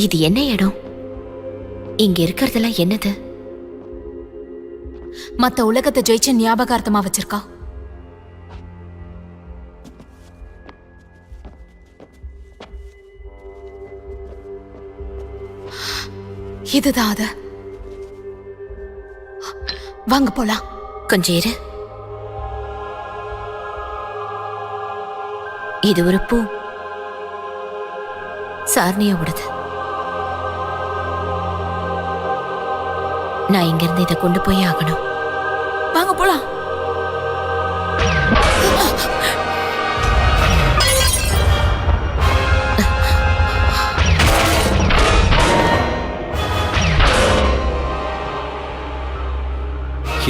இது என்ன இடம்? இங்க இருக்கிறதெல்லாம் என்னது? மத்த உலகத்தை ஜெயிச்ச ஞாபகார்த்தமா வச்சிருக்கா. இதுதான் அது. வாங்க போலாம். கொஞ்சம் இரு. இது ஒரு பூ. சார்னியோடது. நான் இங்கிருந்து இதை கொண்டு போய் ஆகணும். வாங்க போலாம்.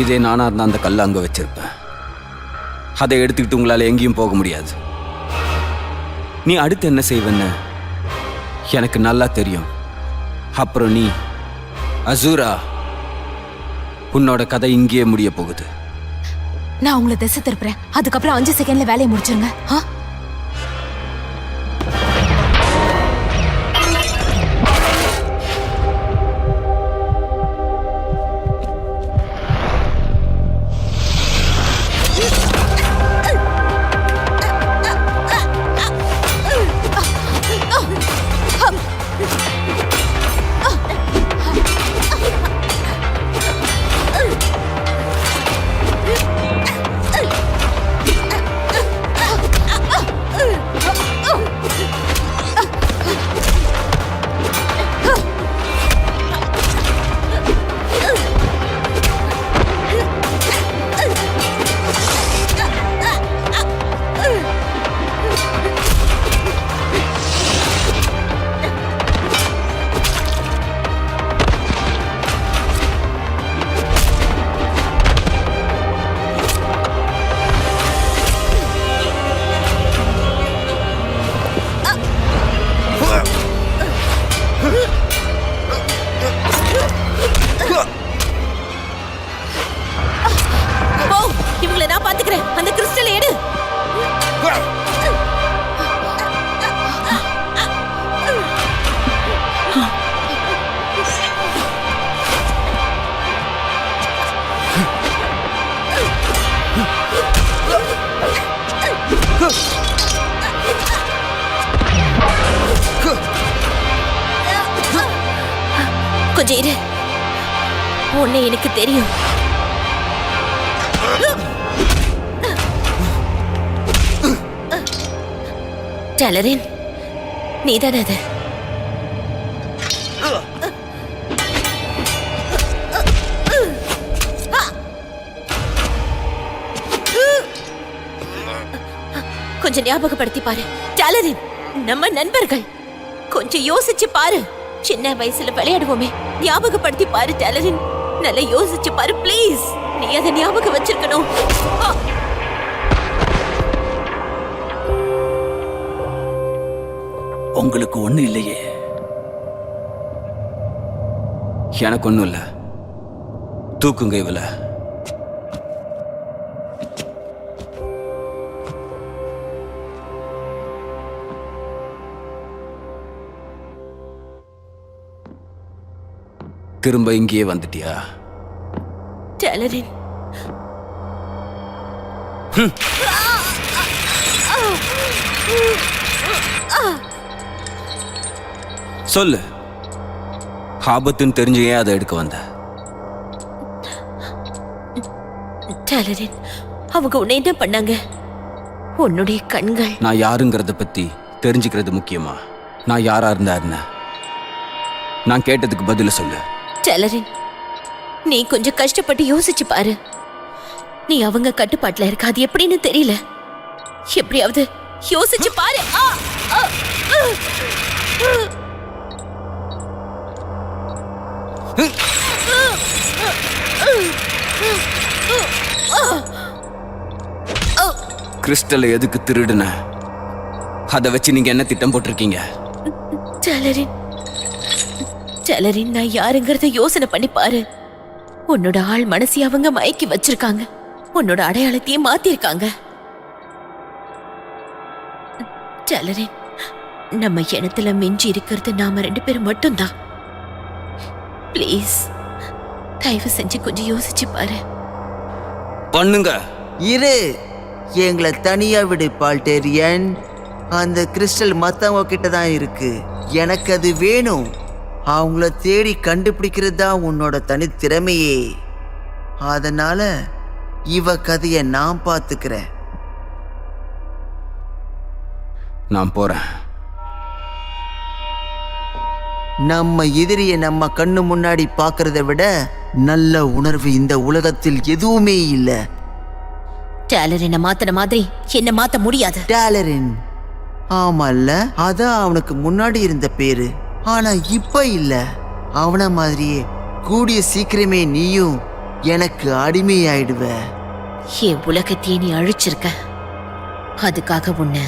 இதே நானா இருந்தா அந்த கல்லை அங்க வச்சிருப்பேன். அதை எடுத்துக்கிட்டு உங்களால எங்கேயும் போக முடியாது. நீ அடுத்து என்ன செய்வேன்னு எனக்கு நல்லா தெரியும். அப்புறம் நீ அசூரா, உன்னோட கதை இங்கேயே முடிய போகுது. நான் உங்களை திசை திருப்புறேன். அதுக்கப்புறம் 5 செகண்ட்ல வேலையை முடிச்சிருங்க. இவங்களை நான் பாத்துக்கிறேன். அந்த கிறிஸ்டலை எடு. கொஞ்சம் இரு. உன்னை எனக்கு தெரியும். டலரின், நீதானே அது? கொஞ்சம் ஞாபகப்படுத்தி பாரு டலரின். நம்ம நண்பர்கள். கொஞ்சம் யோசிச்சு பாரு. சின்ன வயசுல விளையாடுவோமே, ஞாபகப்படுத்தி பாரு டலரின். நல்லா யோசிச்சு பாரு ப்ளீஸ். நீ அதை ஞாபகம் வச்சிருக்கணும். உங்களுக்கு ஒண்ணு இல்லையே? எனக்கு ஒன்றும் இல்லை. தூக்குங்க இவளை. திரும்ப இங்கேயே வந்துட்டியா? டலரின், சொல்லு. ஆபத்துன்னு தெரிஞ்சு ஏன் அதை எடுக்க வந்த? டலரின், அவங்க உன்னை என்ன பண்ணாங்க? உன்னுடைய கண்கள். நான் யாருங்கிறத பத்தி தெரிஞ்சுக்கிறது முக்கியமா? நான் யாரா இருந்தா என்ன? நான் கேட்டதுக்கு பதில சொல்லு. டலரின், நீ கொஞ்சம் கஷ்டப்பட்டு யோசிச்சு பாரு. நீ அவங்க கட்டுப்பாட்டுல இருக்க. அது எப்படின்னு தெரியல. எப்படியாவது யோசிச்சு பாரு. கிறிஸ்டலை எதுக்கு திருடுன? அதை வச்சு நீங்க என்ன திட்டம் போட்டிருக்கீங்க? டலரின், டலரின், நான் யாருங்கிறத யோசனை பண்ணி பாரு. உன்னோட ஆள் மனசை அவங்க மயக்கி வச்சிருக்காங்க. உன்னோட அடையாளத்தையே மாத்திருக்காங்க. டலரின், நம்ம இனத்துல மிஞ்சி இருக்கிறது நாம 2 பேரும் மட்டும்தான். ப்ளீஸ் தயவு செஞ்சு கொஞ்சம் யோசிச்சு பாரு. பண்ணுங்க. இரு, எங்களை தனியா விடு பால்டேரியன். அந்த கிறிஸ்டல் மத்தவங்க கிட்ட தான் இருக்கு. எனக்கு அது வேணும். அவங்கள தேடி கண்டுபிடிக்கிறது தான் உன்னோட தனித்திறமையே. அதனால இவ கதையை நான் பார்த்துக்கிறேன். நான் போறேன். நம்ம எதிரியை நம்ம கண்ணு முன்னாடி பார்க்கறத விட நல்ல உணர்வு இந்த உலகத்தில் எதுவுமே இல்லை. டேலரினை மாத்தின மாதிரி என்ன மாத்த முடியாது. டேலரின், ஆமால்ல, அதான் அவனுக்கு முன்னாடி இருந்த பேரு. ஆனா இப்ப இல்ல. அவன மாதிரியே கூடிய சீக்கிரமே நீயும் எனக்கு அடிமையாயிடுவ. என் உலகத்தையே நீ அழிச்சிருக்க. அதுக்காக உன்னை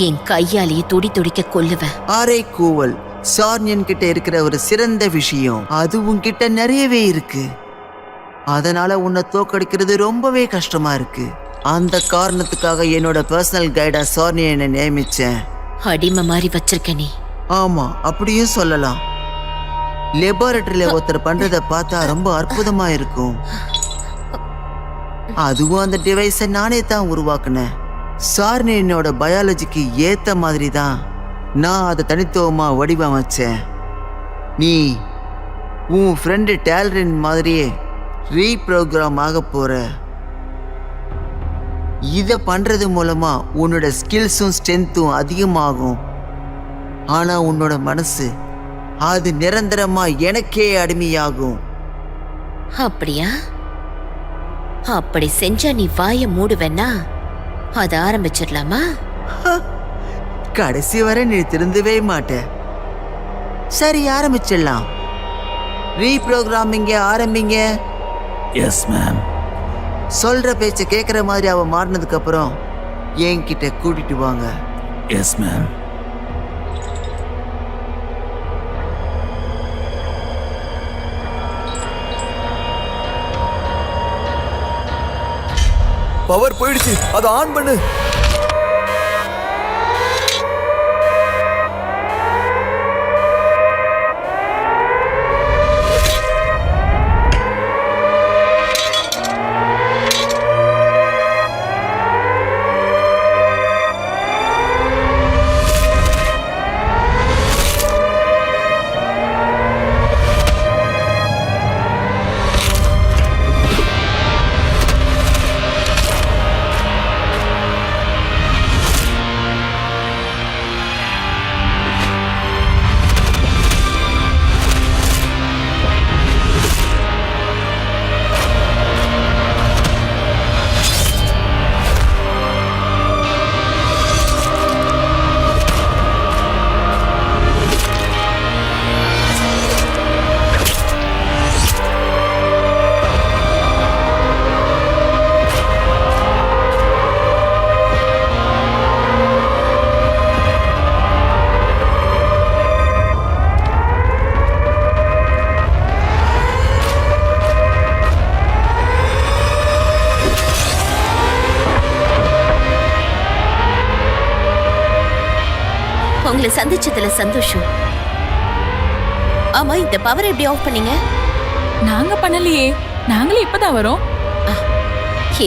என் கையாலேயே துடி துடிக்க கொல்லுவேன். ஆரே கூவல், சார்னியன் கிட்ட இருக்கிற ஒரு சிறந்த விஷயம் அது உன்கிட்ட நிறையவே இருக்கு. அதனால உன்னை தோக்கடிக்கிறது ரொம்பவே கஷ்டமா இருக்கு. அந்த காரணத்துக்காக என்னோட பர்சனல் கைடா சார்னியனை நியமிச்சேன். அடிமை மாதிரி வச்சிருக்க நீ. ஆமா, அப்படியும் சொல்லலாம். லெபார்டரியில ஒருத்தர் பண்றத பார்த்தா ரொம்ப அற்புதமா இருக்கும். அதுவும் அந்த டிவைஸை நானே தான் உருவாக்குனேன். சார்னியனோட பயாலஜிக்கு ஏத்த மாதிரி தான் நான் அதை தனித்துவமா வடிவமைச்சேன். நீ உன் ஃப்ரெண்டு டேலரின் மாதிரியே ரீப்ரோக்ராம் ஆக போற. இதை பண்றது மூலமா உன்னோட ஸ்கில்ஸும் ஸ்ட்ரென்த்தும் அதிகமாகும். ஆனா உன்னோட மனசு அது நிரந்தரமா எனக்கே அடிமையாகும். அப்படியா? அப்படி செஞ்சா நீ வாய மூடுவேன்னா அதை ஆரம்பிச்சிடலாமா? கடைசி வரை நீ திருந்தவே மாட்ட. சரி, ஆரம்பிச்சிடலாம். ரீப்ரோக்ராமிங்க ஆரம்பிங்க. Yes ma'am. சொல்ற பேச்ச கேட்குற மாதிரி அவ மாறினதுக்கு அப்புறம் என்கிட்ட கூட்டிட்டு வாங்க. Yes ma'am. பவர் போயிடுச்சு, அதை ஆன் பண்ணு. உங்களை சந்திச்சதுல சந்தோஷம். ஆமா, இந்த பவர் எப்படி ஆஃப் பண்ணீங்க? நாங்க பண்ணலையே, நாங்களே இப்பதான் வரோம்.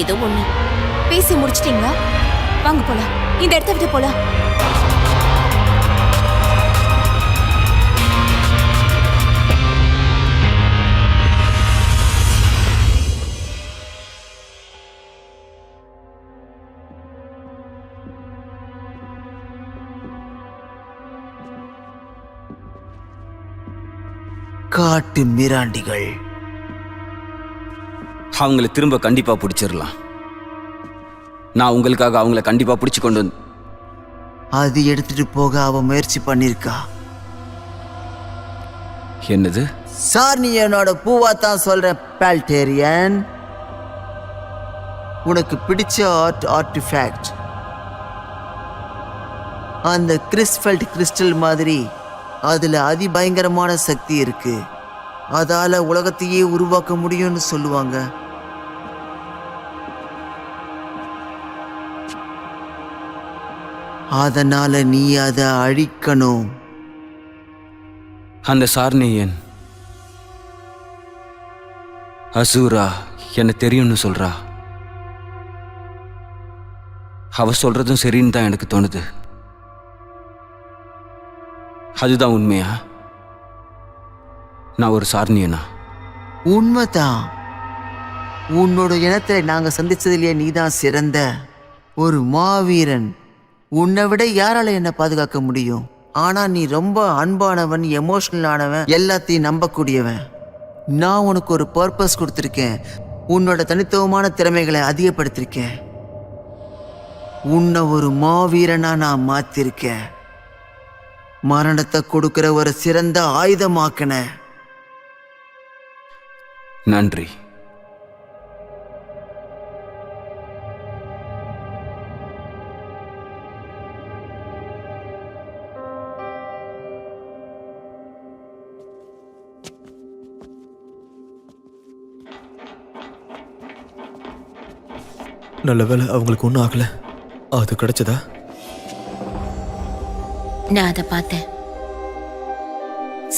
ஏதோ ஒண்ணு. பேசி முடிச்சிட்டீங்களா? வாங்க போலாம். இந்த இடத்த விட்டு போலாம். காட்டு மிராண்டிகள். அவங்கள திரும்ப கண்டிப்பா பிடிச்சிடலாம். நான் உங்களுக்காக அவங்கள கண்டிப்பா பிடிச்சு கொண்டு வந்து. அது எடுத்துட்டு போக அவ முயற்சி பண்ணிருக்கா. என்னது? சார்னியனோட பூவா தான் சொல்றேன் பால்டேரியன். உனக்கு பிடிச்ச ஆர்டிஃபேக்ட் அந்த கிறிஸ்ஃபெல்ட் கிறிஸ்டல் மாதிரி அதுல அதிபயங்கரமான சக்தி இருக்கு. அதால உலகத்தையே உருவாக்க முடியும்னு சொல்லுவாங்க. அதனால நீ அதை அழிக்கணும். அந்த சார்னேயன் அசூரா என்ன தெரியும்னு சொல்றா. அவ சொல்றதும் சரின்னு தான் எனக்கு தோணுது. அதுதான் உண்மையா? நான் ஒரு சார்னியனா? உண்மைதான். உன்னோட இனத்தை நாங்க சந்திச்சதுலயே நீதான் சிறந்த ஒரு மாவீரன். உன்னை விட யாரால என்ன பாதுகாக்க முடியும்? ஆனா நீ ரொம்ப அன்பானவன், எமோஷனல் ஆனவன், எல்லாத்தையும் நம்பக்கூடியவன். நான் உனக்கு ஒரு பர்பஸ் கொடுத்துருக்கேன். உன்னோட தனித்துவமான திறமைகளை அதிகப்படுத்திருக்கேன். உன்னை ஒரு மாவீரனா நான் மாத்திருக்கேன். மரணத்தை கொடுக்கிற ஒரு சிறந்த ஆயுதமாக்கின. நன்றி. நல்ல வேளை அவங்களுக்கு ஒன்றும் ஆகலை. அது கிடைச்சதா? நான் அதை பார்த்தேன்.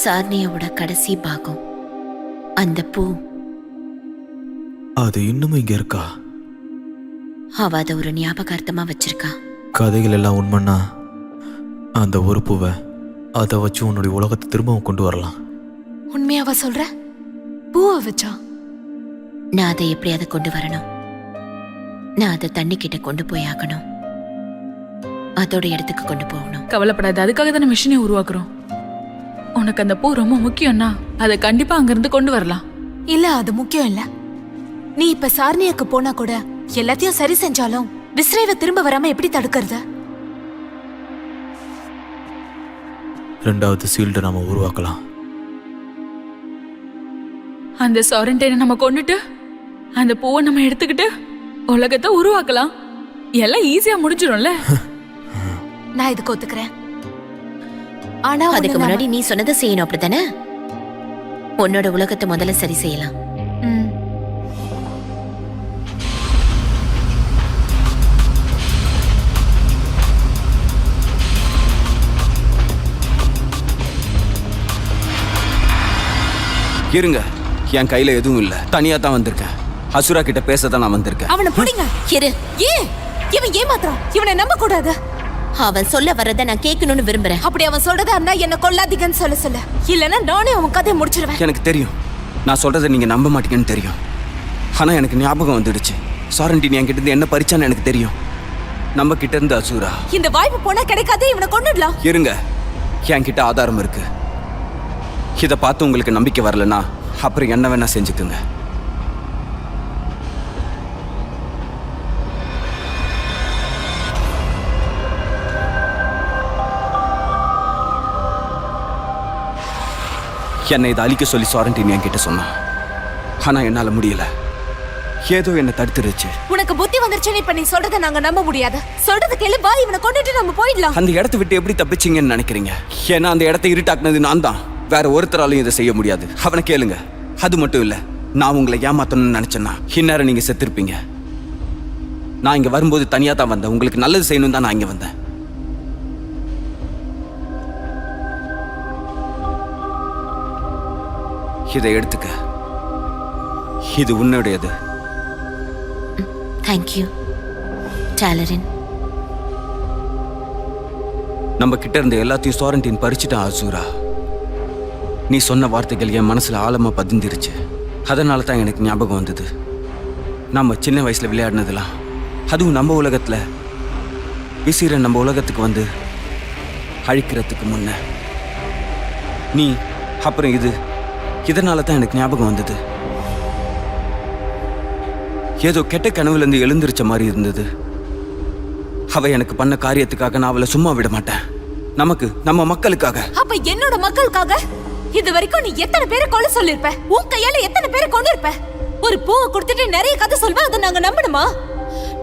சார்னியாவோட கடைசி பாகம் அந்த பூ. அது இன்னமும் இங்கே இருக்கா? அவ அதை ஒரு ஞாபகார்த்தமா வச்சிருக்கா. கதைகள் எல்லாம் உண்மைன்னா அந்த ஒரு பூவை அதை வச்சு உன்னுடைய உலகத்தை திரும்பவும் கொண்டு வரலாம். உண்மையாவா சொல்ற? பூவை வச்சா? நான் அதை எப்படியாவது கொண்டு வரணும். நான் அதை தண்ணி கிட்ட கொண்டு போய் ஆகணும். அதோட இடத்துக்கு கொண்டு போகணும். கவலைப்படாத, அதுக்காக தானே மிஷினை உருவாக்குறோம். உனக்கு அந்த பூ ரொம்ப முக்கியம்னா அதை கண்டிப்பா அங்கிருந்து கொண்டு வரலாம். இல்ல, அது முக்கியம் இல்ல. நீ இப்ப சார்னியாக்கு போனா கூட எல்லாத்தையும் சரி செஞ்சாலும் விஸ்ரேவை திரும்ப வராம எப்படி தடுக்கிறது? ரெண்டாவது சீல்டை நாம உருவாக்கலாம். அந்த சாரண்டைனை நம்ம கொண்டுட்டு அந்த பூவை நம்ம எடுத்துக்கிட்டு உலகத்தை உருவாக்கலாம். எல்லாம் ஈஸியா முடிஞ்சிடும்ல. நான் இதுக்கு ஒத்துக்கிறேன். ஆனா அதுக்கு முன்னாடி நீ சொன்னதை செய்யணும், அப்படித்தானே? உன்னோட உலகத்தை முதல்ல சரி செய்யலாம். இருங்க, என் கையில எதுவும் இல்ல. தனியா தான் வந்திருக்கேன். அசுரா கிட்ட பேசதான் நான் வந்திருக்கேன். அவனை பிடிங்க. இரு. ஏன் இவன் ஏமாத்துறான்? இவனை நம்ப கூடாது. அவன் சொல்ல வரத நான் கேட்கணும்னு விரும்புறேன். அப்படி அவன் சொல்றதா இருந்தா என்ன கொல்லாதீங்கன்னு சொல்ல. இல்லன்னா நானே அவன் கதையை முடிச்சிருவேன். எனக்கு தெரியும், நான் சொல்றதை நீங்க நம்ப மாட்டீங்கன்னு தெரியும். ஆனா எனக்கு ஞாபகம் வந்துடுச்சு. சாரண்டினி என்கிட்ட இருந்து என்ன பறிச்சான்னு எனக்கு தெரியும். நம்ம கிட்ட இருந்து அசூரா. இந்த வாய்ப்பு போனா கிடைக்காதே. இவனை கொன்னுடலாம். இருங்க, என்கிட்ட ஆதாரம் இருக்கு. இதை பார்த்து உங்களுக்கு நம்பிக்கை வரலன்னா அப்புறம் என்ன வேணா செஞ்சுக்குங்க. என்னை இதை அழிக்க சொல்லி சாரண்டினி என்கிட்ட சொன்னான். ஆனா என்னால முடியல. ஏதோ என்ன தடுத்துருச்சு. உனக்கு புத்தி வந்துருச்சுன்னு இப்ப நீ சொல்றதை நாங்க நம்ப முடியாது. சொல்றது கேளு, வா, இவனை கொண்டுட்டு நம்ம போயிடலாம். அந்த இடத்தை விட்டு எப்படி தப்பிச்சிங்கன்னு நினைக்கிறீங்க? ஏன்னா அந்த இடத்தை இருட்டாக்குனது நான் தான். வேற ஒருத்தராலையும் இதை செய்ய முடியாது. அவனை கேளுங்க. அது மட்டும் இல்ல, நான் உங்களை ஏமாத்தணும்னு நினைச்சேன்னா இந்நேரம் நீங்க செத்துருப்பீங்க. நான் இங்க வரும்போது தனியா தான் வந்தேன். உங்களுக்கு நல்லது செய்யணும் தான் நான் இங்க வந்தேன். இதை எடுத்துக்க. இது உன்னுடையது. தேங்க்யூ டாலரின். நம்ம கிட்ட இருந்த எல்லாத்தையும் சாரண்டின் பறிச்சுட்டான் அசூரா. நீ சொன்ன வார்த்தைகள் என் மனசுல ஆழமா பதிந்துருச்சு. அதனால தான் எனக்கு ஞாபகம் வந்தது. நம்ம சின்ன வயசுல விளையாடினதுலாம், அதுவும் நம்ம உலகத்துல விசிற நம்ம உலகத்துக்கு வந்து அழிக்கிறதுக்கு முன்ன நீ, அப்புறம் இதனால தான் எனக்கு ஞாபகம் வந்தது. ஏதோ கெட்ட கனவுல இருந்து எழுந்திருச்ச மாதிரி இருந்தது. அவ எனக்கு பண்ண காரியத்துக்காக நான் அவளை சும்மா விட மாட்டேன். நம்ம மக்களுக்காக. அப்ப என்னோட மக்களுக்காக? இது வரைக்கும் நீ எத்தனை பேரை கொலை சொல்லிருப்ப? உன் கையால எத்தனை பேரை கொண்டு இருப்ப? ஒரு பூவை கொடுத்துட்டு நிறைய கதை சொல்வ, அதை நாங்க நம்பணுமா?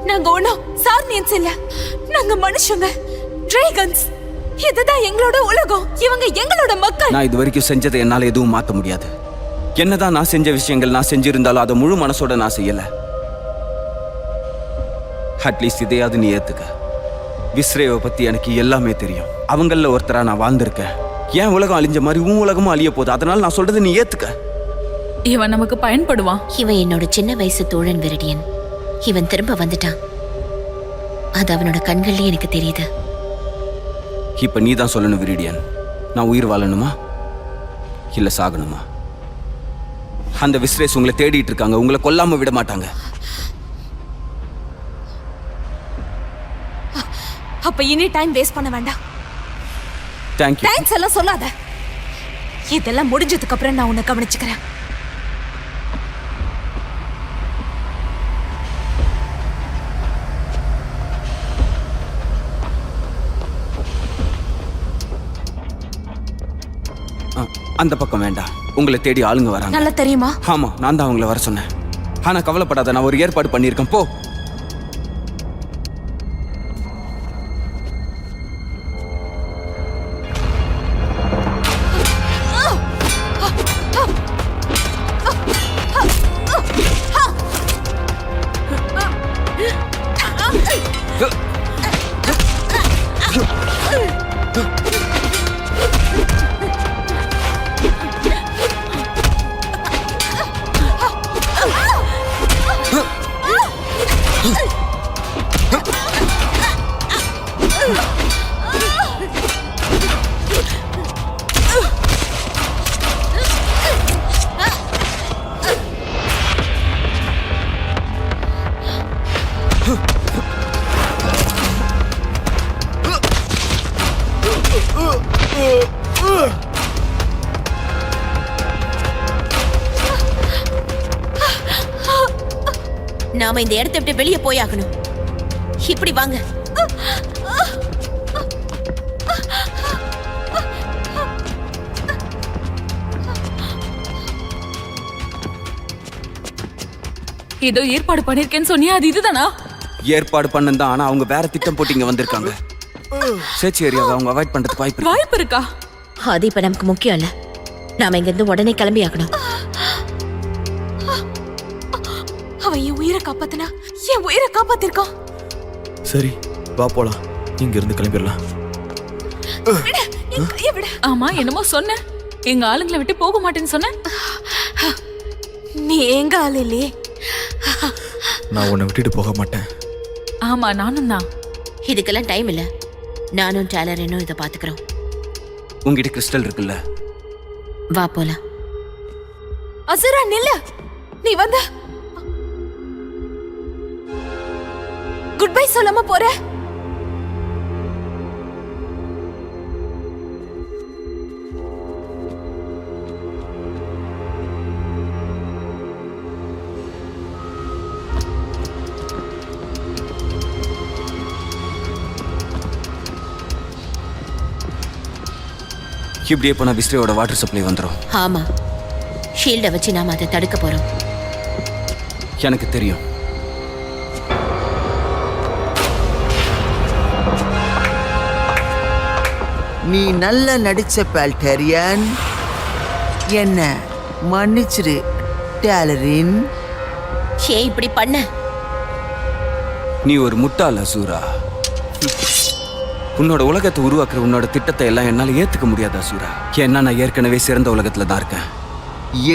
நாங்க ஒண்ணும் சார்னியன்ஸ் இல்ல, நாங்க மனுஷங்க, டிராகன்ஸ். இதுதான் எங்களோட உலகம். இவங்க எங்களோட மக்கள். நான் இது வரைக்கும் செஞ்சதை என்னால எதுவும் மாத்த முடியாது. என்னதான் நான் செஞ்ச விஷயங்கள் நான் செஞ்சிருந்தாலும் அதை முழு மனசோட நான் செய்யல. அட்லீஸ்ட் இதையாவது நீ ஏத்துக்க. விஸ்ரேவை பத்தி எனக்கு எல்லாமே தெரியும். அவங்கள ஒருத்தரா நான் வாழ்ந்திருக்கேன். ஏன் உலகம் அழிஞ்ச மாதிரி உன் உலகமும் அழிய போகுது. அதனால நான் சொல்றதை நீ ஏத்துக்க. இவன் நமக்கு பயன்படுவான். இவன் என்னோட சின்ன வயசு தோழன் விரடியன். இவன் திரும்ப வந்துட்டான். அது அவனோட கண்கள்லயே எனக்கு தெரியுது. இப்ப நீ தான் சொல்லணும் விரிடியன், நான் உயிர் வாழணுமா இல்ல சாகணுமா? அந்த விஸ்ரேஸ் உங்களை தேடிட்டு இருக்காங்க. உங்களை கொல்லாம விட மாட்டாங்க. அப்ப இனி டைம் வேஸ்ட் பண்ண வேண்டாம். தேங்க்யூ. தேங்க்ஸ் எல்லாம் சொல்லாத. இதெல்லாம் முடிஞ்சதுக்கு அப்புறம் நான் உன்னை கவனிச்சுக்கிறேன். அந்த பக்கம் வேண்டாம். உங்களை தேடி ஆளுங்க வராங்க. நல்லா தெரியுமா? ஆமா, நான் தான் அவங்கள வர சொன்னேன். ஆனா கவலைப்படாத, நான் ஒரு ஏற்பாடு பண்ணியிருக்கேன். போ. நாம இந்த இடத்தை விட்டு வெளியே போயாகணும். இப்படி வாங்க. ஏதோ ஏற்பாடு பண்ணிருக்கேன்னு சொன்னியா? அது இதுதானா? ஏற்பாடு பண்ணதான். ஆனா அவங்க வேற திட்டம் போட்டு இங்க வந்திருக்காங்க. சர்ச் ஏரியாவை அவங்க அவாய்ட் பண்றதுக்கு வாய்ப்பு இருக்கா? அது இப்ப நமக்கு முக்கியம் இல்ல. நாம இங்க இருந்து உடனே கிளம்பி ஆகணும். அவன் என் உயிரை காப்பாத்தினா என் உயிரை காப்பாத்திருக்கான். சரி வா போலாம். இங்க இருந்து கிளம்பிடலாம். ஆமா, என்னமோ சொன்ன. எங்க ஆளுங்களை விட்டு போக மாட்டேன்னு சொன்ன. நீ எங்க ஆள் இல்லையே. நான் உன்னை விட்டுட்டு போக மாட்டேன். ஆமா, நானும் தான். இதுக்கெல்லாம் டைம் இல்ல. நானும் டேலரனும் இதை பாத்துக்கிறோம். உங்ககிட்ட கிறிஸ்டல் இருக்குல்ல? வா போலாம். அசுரா நில்லு. நீ வந்த குட் பை சொல்லாம போற. இப்படியே போனா விஸ்ரேயோட வாட்டர் சப்ளை வந்துடும். ஆமா, ஷீல்டை வச்சு நாம அதை தடுக்க போறோம். எனக்கு தெரியும். நீ நல்லா நடிச்ச பால்டேரியன். என்ன மன்னிச்சிரு டேலரின். ஏன் இப்படி பண்ண? நீ ஒரு முட்டாள் அசூரா. உன்னோட உலகத்தை உருவாக்குற உன்னோட திட்டத்தை எல்லாம் என்னால ஏத்துக்க முடியாது அசூரா. ஏன்னா நான் ஏற்கனவே சிறந்த உலகத்துல தான் இருக்கேன்.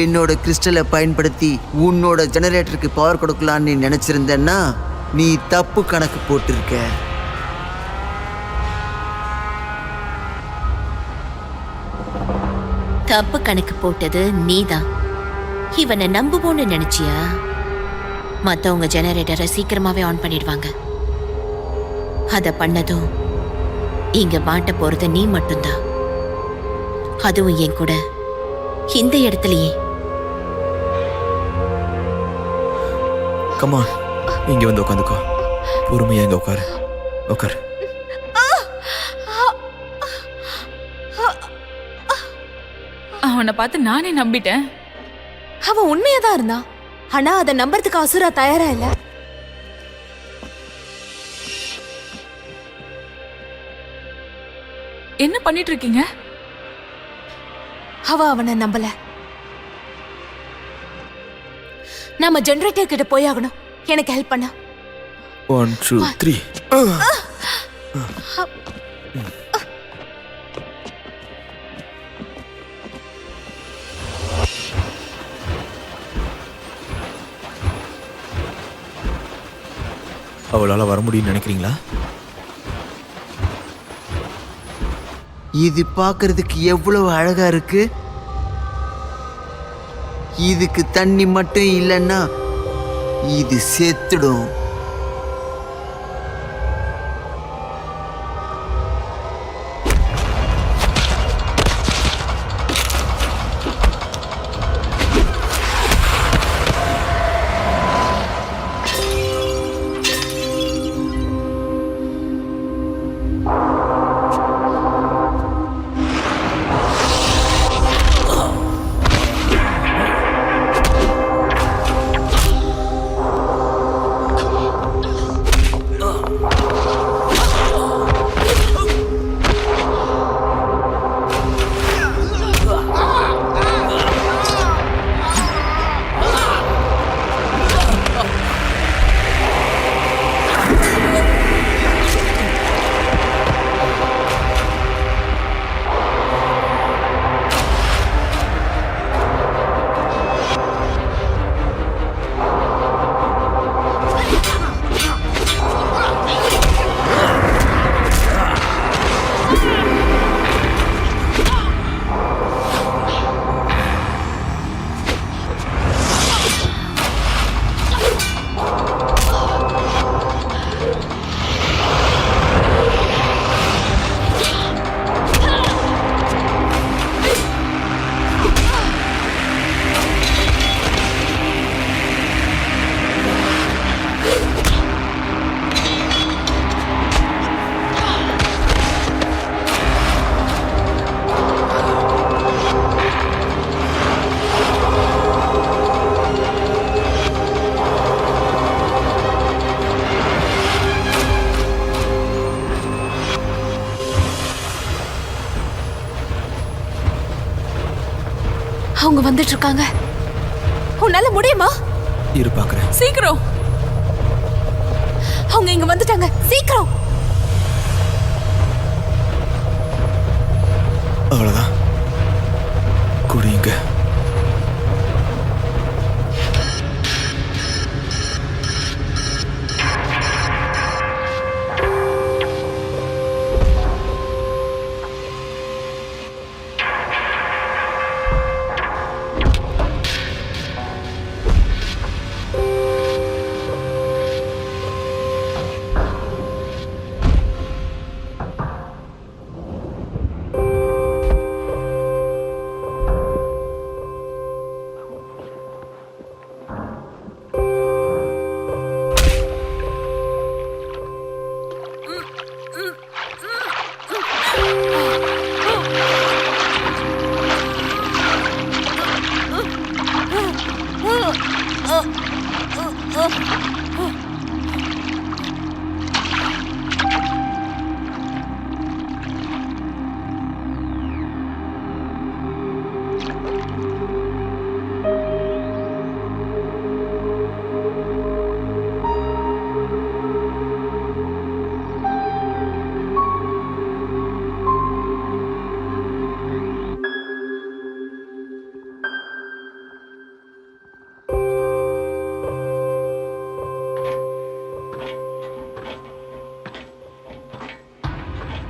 என்னோட கிறிஸ்டலை பயன்படுத்தி உன்னோட ஜெனரேட்டருக்கு பவர் கொடுக்கலான்னு நீ நினைச்சிருந்தேன்னா நீ தப்பு கணக்கு போட்டிருக்க. தப்பு கணக்கு போட்டது நீதான். இவனை நம்புவோன்னு நினைச்சியா? மத்தவங்க ஜெனரேட்டரை சீக்கிரமாவே ஆன் பண்ணிடுவாங்க. அத பண்ணதும் இங்க மாட்ட போறது நீ மட்டும்தான். அதுவும் என் கூட இந்த இடத்துலயே. கமான், இங்க வந்து உட்காந்துக்கோ. பொறுமையா இங்க உட்காரு. உட்காரு. அவனை பார்த்து நானே நம்பிட்டேன். அவன் உண்மையாதான் இருந்தான். ஆனா அதை நம்புறதுக்கு அசுரா தயாரா இல்ல. என்ன பண்ணிட்டு இருக்கீங்க? அவ அவனை நம்பல. நாம ஜெனரேட்டர் கிட்ட போயாகணும். எனக்கு ஹெல்ப் பண்ண. 1 2 3 அவளால் வர முடியும்னு நினைக்கிறீங்களா? இது பார்க்கிறதுக்கு எவ்வளவு அழகா இருக்கு. இதுக்கு தண்ணி மட்டும் இல்லைன்னா இது செத்துடும். அவங்க வந்துட்டு இருக்காங்க. உன்னால முடியுமா? இரு பார்க்குறேன். சீக்கிரம். அவங்க இங்க வந்துட்டாங்க, சீக்கிரம். அவ்வளோதான், குடிங்க.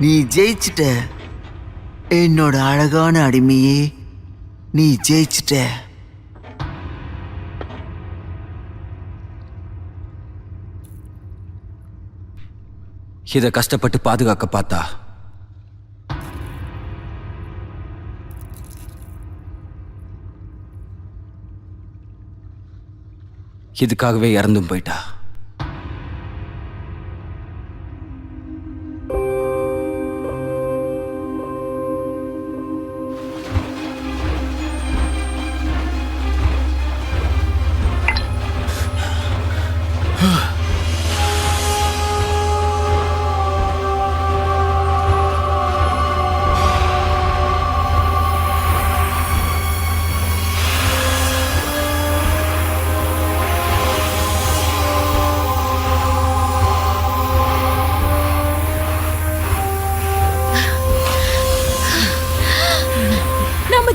நீ ஜெயிச்சிட்ட என்னோட அழகான அடிமையே, நீ ஜெயிச்சிட்ட. இதை கஷ்டப்பட்டு பாதுகாக்க பார்த்தா இதுக்காகவே இறந்தும் போயிட்டா.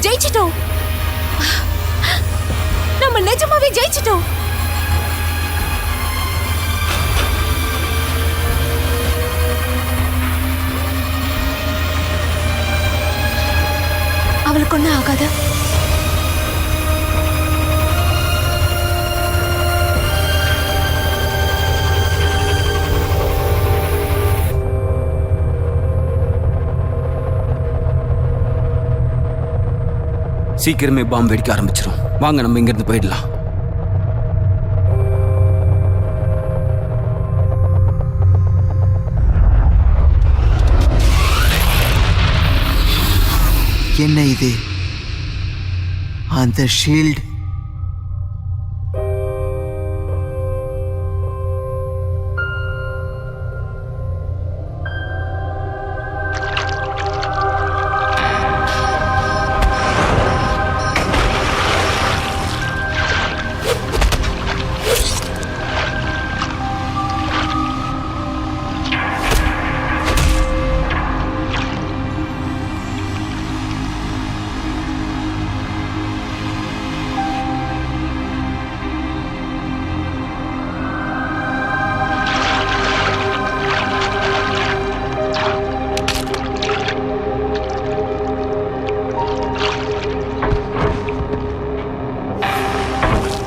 ஜெயிச்சிட்டோம். நம்ம நிஜமாவே ஜெயிச்சிட்டோம். அவளுக்கு ஒன்றும் ஆகாது. சீக்கிரமே பாம்பு வெடிக்க ஆரம்பிச்சிடும். வாங்க நம்ம இங்கிருந்து போயிடலாம். என்ன இது? அந்த ஷீல்ட்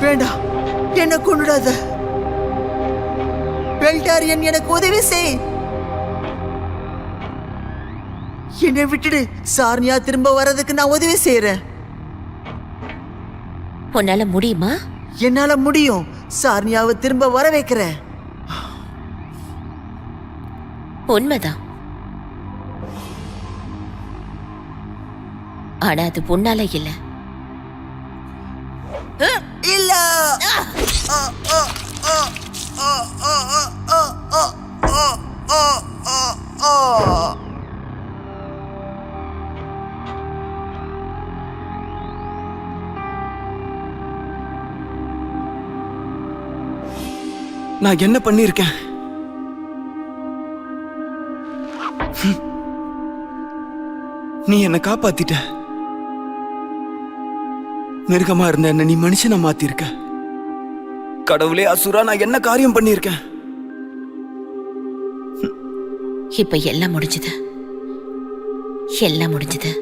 வேண்டாம், என்ன கொண்டுடாத. பெல்டாரியன், எனக்கு உதவி செய். என்னை விட்டுடு. சார்னியா திரும்ப வர்றதுக்கு நான் உதவி செய்யறேன். உன்னால முடியுமா? என்னால முடியும். சார்னியாவை திரும்ப வர வைக்கிறேன். உண்மைதான். ஆனா அது உன்னால இல்ல. இல்ல. நான் என்ன பண்ணிருக்கேன்? நீ என்ன காப்பாத்திட்ட. மிருகமா இருந்த என்ன நீ மனுஷனை மாத்திருக்க. கடவுளே, அசுரா, நான் என்ன காரியம் பண்ணிருக்கேன்? இப்ப எல்லாம் முடிஞ்சது. எல்லாம் முடிஞ்சது.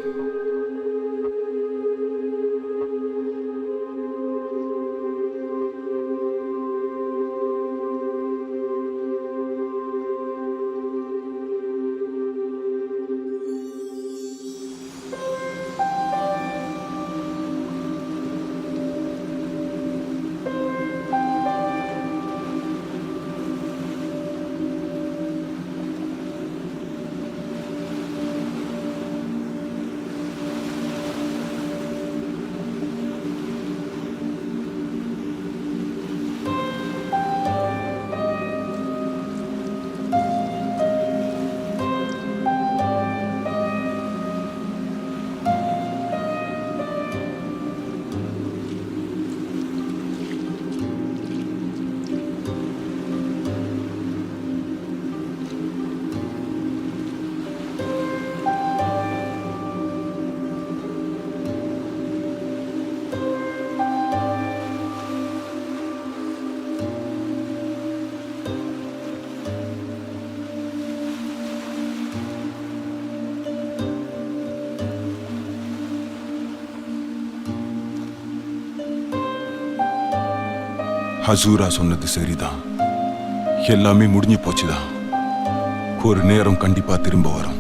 ஹசூரா சொன்னது சரிதான். எல்லாமே முடிஞ்சு போச்சுதான். ஒரு நேரம் கண்டிப்பா திரும்ப வரும்.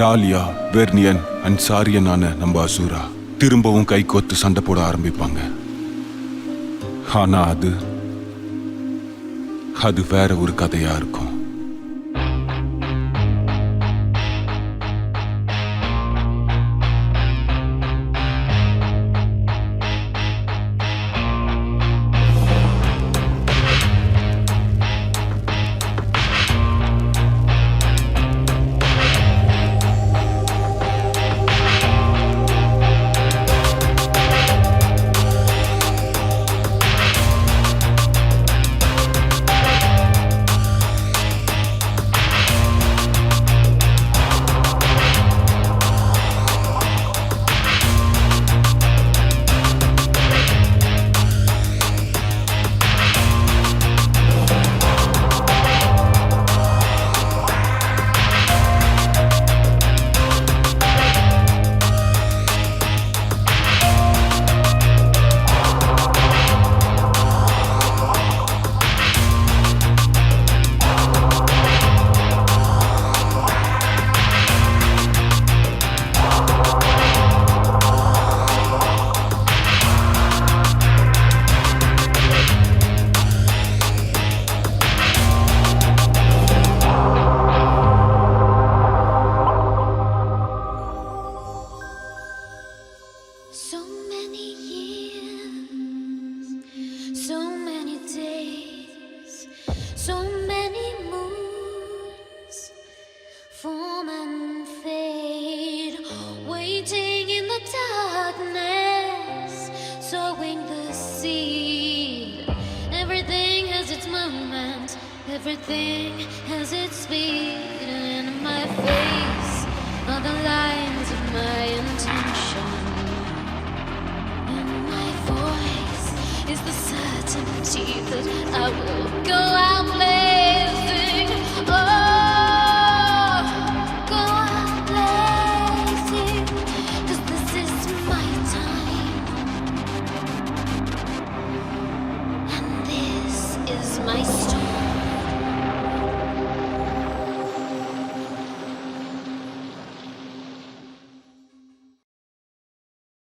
டாலியா, வெர்னியன் அண்ட் சாரியனான நம்ம அசூரா திரும்பவும் கை கோத்து சண்டை போட ஆரம்பிப்பாங்க. ஆனா அது வேற ஒரு கதையா இருக்கும். Everything has its speed, and in my face are the lines of my intention. In my voice is the certainty that I will go out.